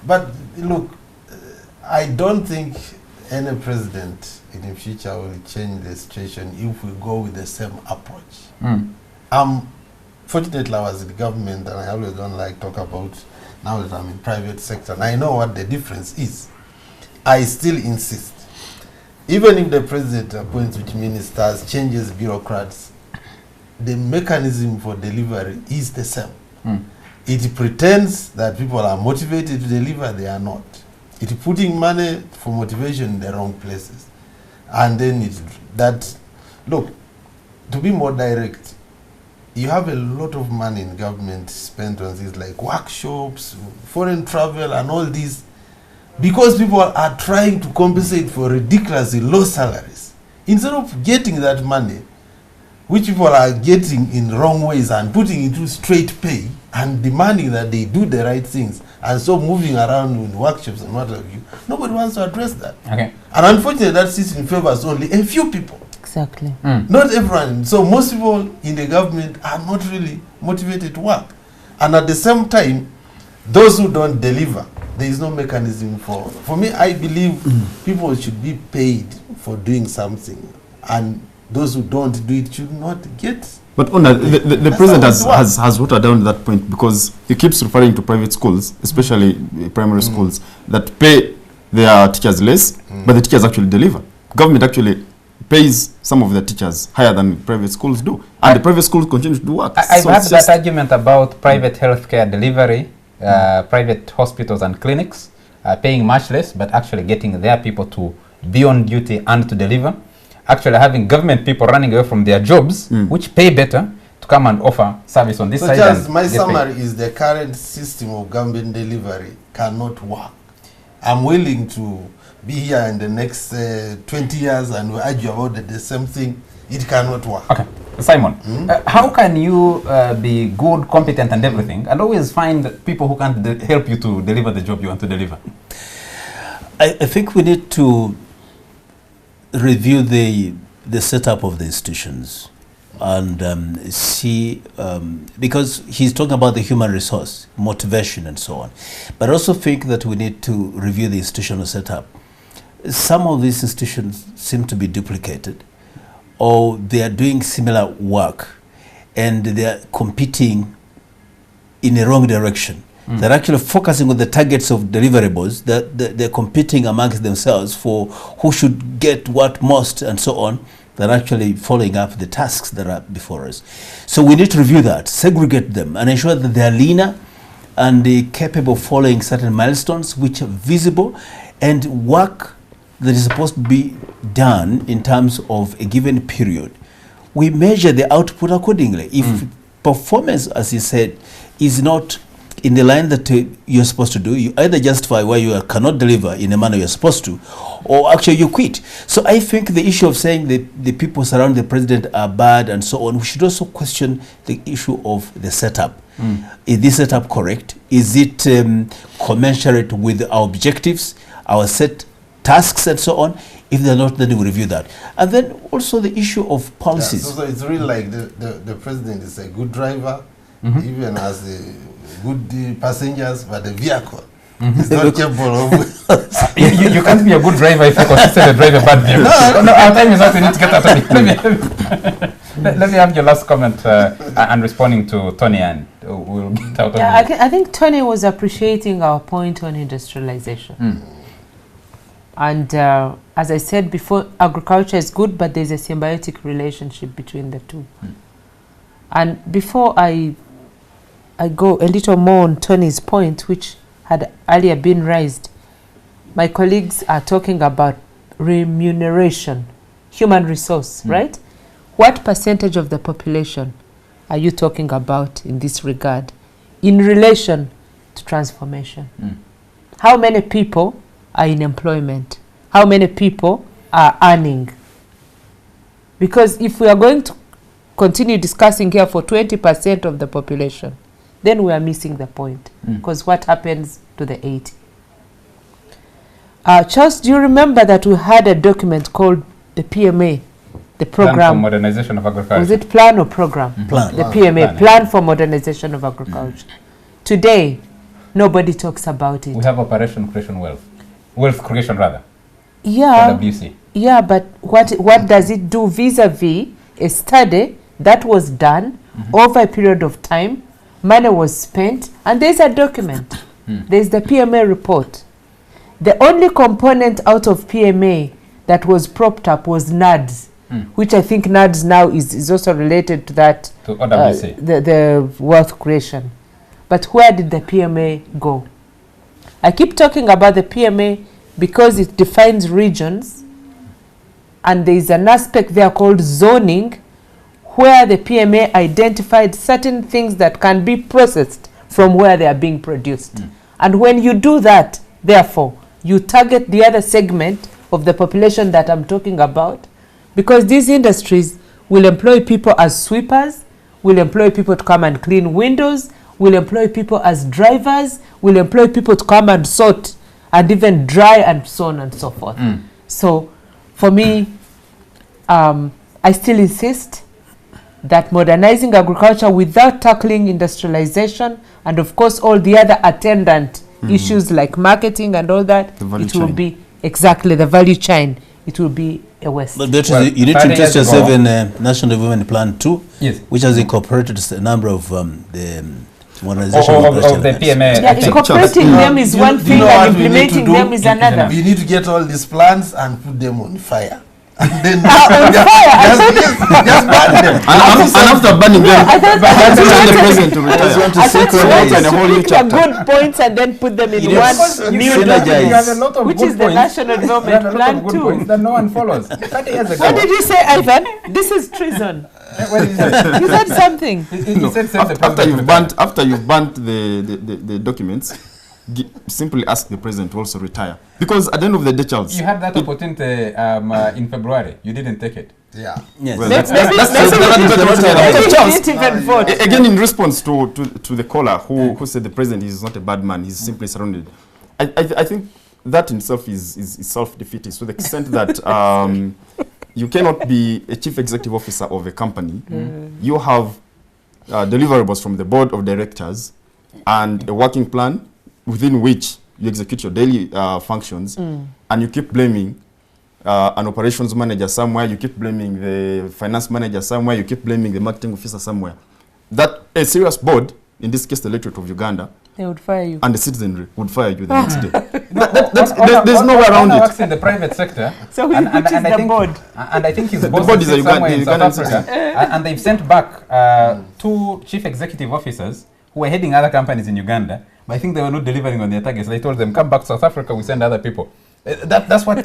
But look, I don't think any president in the future will change the situation if we go with the same approach. Fortunately, I was in the government, and I always don't like talk about now that I'm in private sector, and I know what the difference is. I still insist, even if the president appoints which ministers, changes bureaucrats, the mechanism for delivery is the same. It pretends that people are motivated to deliver, they are not. It's putting money for motivation in the wrong places. And then look, to be more direct, you have a lot of money in government spent on things like workshops, foreign travel, and all these, because people are trying to compensate for ridiculously low salaries. Instead of getting that money, which people are getting in wrong ways, and putting into straight pay and demanding that they do the right things, and so moving around in workshops and what have you, nobody wants to address that. Okay. And unfortunately, that system favors only a few people. Exactly. Not everyone. So most people in the government are not really motivated to work. And at the same time, those who don't deliver, there is no mechanism for me, I believe people should be paid for doing something. And those who don't do it should not get. But Ona, the president has watered down that point, because he keeps referring to private schools, especially primary schools, that pay their teachers less, but the teachers actually deliver. Government actually pays some of the teachers higher than private schools do, and the private schools continue to do work. I've heard that argument about private healthcare delivery, private hospitals and clinics paying much less, but actually getting their people to be on duty and to deliver. Actually having government people running away from their jobs, which pay better, to come and offer service on this side. Just my summary is the current system of government delivery cannot work. I'm willing to be here in the next 20 years and we argue about the same thing. It cannot work. Okay. Simon, how can you be good, competent and everything, and always find people who can help you to deliver the job you want to deliver? I think we need to review the setup of the institutions and see, because he's talking about the human resource, motivation and so on. But I also think that we need to review the institutional setup. Some of these institutions seem to be duplicated, or they are doing similar work and they are competing in a wrong direction. They're actually focusing on the targets of deliverables, they're competing amongst themselves for who should get what most and so on. They're actually following up the tasks that are before us. So we need to review that, segregate them, and ensure that they are leaner and capable of following certain milestones which are visible, and work that is supposed to be done in terms of a given period. We measure the output accordingly. If performance, as he said, is not in the line that you're supposed to do, you either justify why you cannot deliver in a manner you're supposed to, or actually you quit. So I think the issue of saying that the people surrounding the president are bad and so on, we should also question the issue of the setup. Is this setup correct? Is it commensurate with our objectives, our set tasks and so on? If they're not, then we review that. And then also the issue of policies. So it's really like the president is a good driver, even as the good passengers, but the vehicle is not capable of. you can't be a good driver if you consider drive a bad vehicle. No, our time is up. We need to get out of it. Let me have your last comment and responding to Tony, and we'll get out of it. I think Tony was appreciating our point on industrialization. And as I said before, agriculture is good, but there's a symbiotic relationship between the two. And before I go a little more on Tony's point, which had earlier been raised, my colleagues are talking about remuneration, human resource, right? What percentage of the population are you talking about in this regard in relation to transformation? How many people are in employment? How many people are earning? Because if we are going to continue discussing here for 20% of the population, then we are missing the point. Because what happens to the 80? Charles, do you remember that we had a document called the PMA, the program? Plan for Modernization of Agriculture. Was it plan or program? Plan. The PMA, Plan for Modernization of Agriculture. Today, nobody talks about it. We have Operation Creation Wealth. Wealth Creation, rather. Yeah. WC. Yeah, but what does it do vis-a-vis a study that was done over a period of time, money was spent, and there's a document. There's the PMA report. The only component out of PMA that was propped up was NADS, which I think NADS now is also related to that, To OWC. the wealth creation. But where did the PMA go? I keep talking about the PMA because it defines regions, and there is an aspect there called zoning, where the PMA identified certain things that can be processed from where they are being produced. And when you do that, therefore, you target the other segment of the population that I'm talking about, because these industries will employ people as sweepers, will employ people to come and clean windows, will employ people as drivers, will employ people to come and sort and even dry and so on and so forth. So for me, I still insist that modernizing agriculture without tackling industrialization and of course all the other attendant issues like marketing and all that, it will be exactly the value chain. It will be a waste. But Beatrice, you need to interest yourself in National Development Plan 2, Yes. which has incorporated a number of the modernization Of operational the plans. PMA. Yeah, incorporating them is one thing and implementing them is another. We need to get all these plans and put them on fire. And then On fire. just burn them. And after banning them, that's the president to I just want retire. to I thought synchronize. and a whole new pick the good points and then put them in You one just- new synergize. document. You have a lot of Which good is the points. National You have a Development lot Plan of good too. points that no one follows. 30 years ago. What did you say, Ivan? This is treason. What did you say? You said something. He said send the After president you've to burnt, after you've burnt the documents, simply ask the president to also retire. Because at the end of the day, Charles, You had that opportunity in February. You didn't take it. Yeah. Yes. well, Maybe that's you didn't even vote. again, in response to the caller who said the president is not a bad man, he's simply surrounded. I think that in itself is self-defeating to the extent that you cannot be a chief executive officer of a company. You have deliverables from the board of directors and a working plan within which you execute your daily functions, and you keep blaming an operations manager somewhere, you keep blaming the finance manager somewhere, you keep blaming the marketing officer somewhere. That a serious board, in this case the electorate of Uganda, They would fire you. and the citizenry would fire you the next day. There's no way around it. works in the private sector. So which is I the think, board? And I think his boss board is is a somewhere in Ugandan South Africa. And they've sent back 2 chief executive officers who were heading other companies in Uganda. But I think they were not delivering on their targets. They told them, come back to South Africa, we send other people. That's what.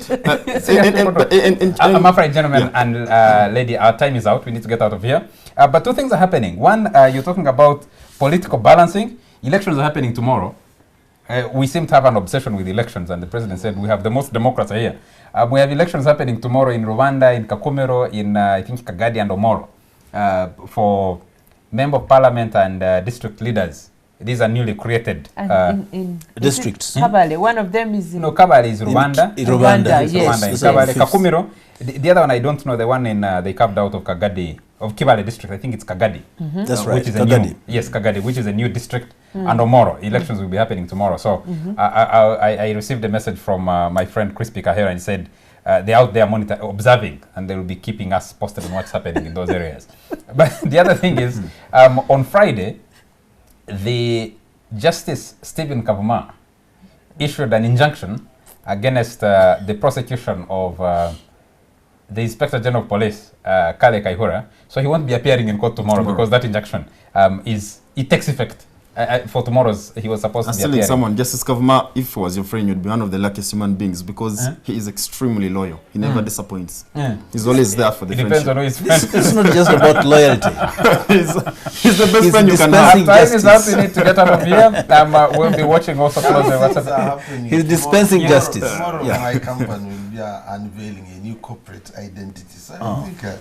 I'm afraid, gentlemen and lady, our time is out. We need to get out of here. But 2 things are happening. One, you're talking about political balancing. Elections are happening tomorrow. We seem to have an obsession with elections, and the president said we have the most Democrats here. We have elections happening tomorrow in Rwanda, in Kakumero, in I think Kagadi and Omoro, for member of parliament and district leaders. These are newly created in districts. Kabale, one of them is in Kabale is Rwanda. In Rwanda, yes. Rwanda in Yes. Kabale. Kakumero, the other one I don't know, the one in they carved out of Kagadi, of Kibale district, I think it's Kagadi. That's right, Which is Kagadi. Kagadi, which is a new district. And Omoro, elections will be happening tomorrow. So I received a message from my friend Crispy Kahera and said they're out there observing, and they will be keeping us posted on what's happening in those areas. But the other thing is, on Friday, the Justice Stephen Kavuma issued an injunction against the prosecution of the Inspector General of Police, Kale Kaihura, so he won't be appearing in court tomorrow because that injunction it takes effect. For tomorrow's, he was supposed to be telling appearing. someone, Justice Kavuma, if he was your friend, you'd be one of the luckiest human beings because he is extremely loyal. He never disappoints. He's always there for the It depends on friendship. who is friend. It's not just about loyalty. He's the best friend you can dispensing have. Time is up. We need to get out of here. We'll be watching also closely what's Things are happening. happening. He's dispensing Tomorrow- justice. Tomorrow, Yeah. my company will be unveiling a new corporate identity. So I think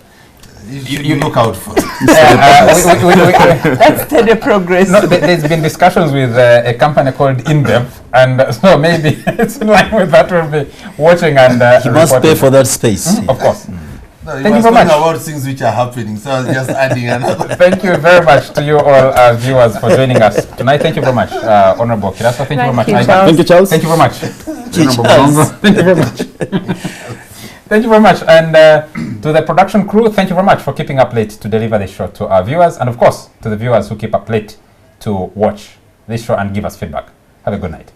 you You look out for it. That's steady progress. No, there's been discussions with a company called InDev, and so maybe it's in line with that. We'll be watching and He must pay for that space. Of course. No, you Thank you was very talking much. about things which are happening, so I was just adding another. Thank you very much to you all viewers for joining us tonight. Thank you very much, Honorable Kiraso. Thank you very much. Thank you, Ivan. Charles. Thank you, Charles. Thank you very much. Charles. Honorable Bongo. Thank you very much. Thank you very much. And to the production crew, thank you very much for keeping up late to deliver this show to our viewers. And of course, to the viewers who keep up late to watch this show and give us feedback. Have a good night.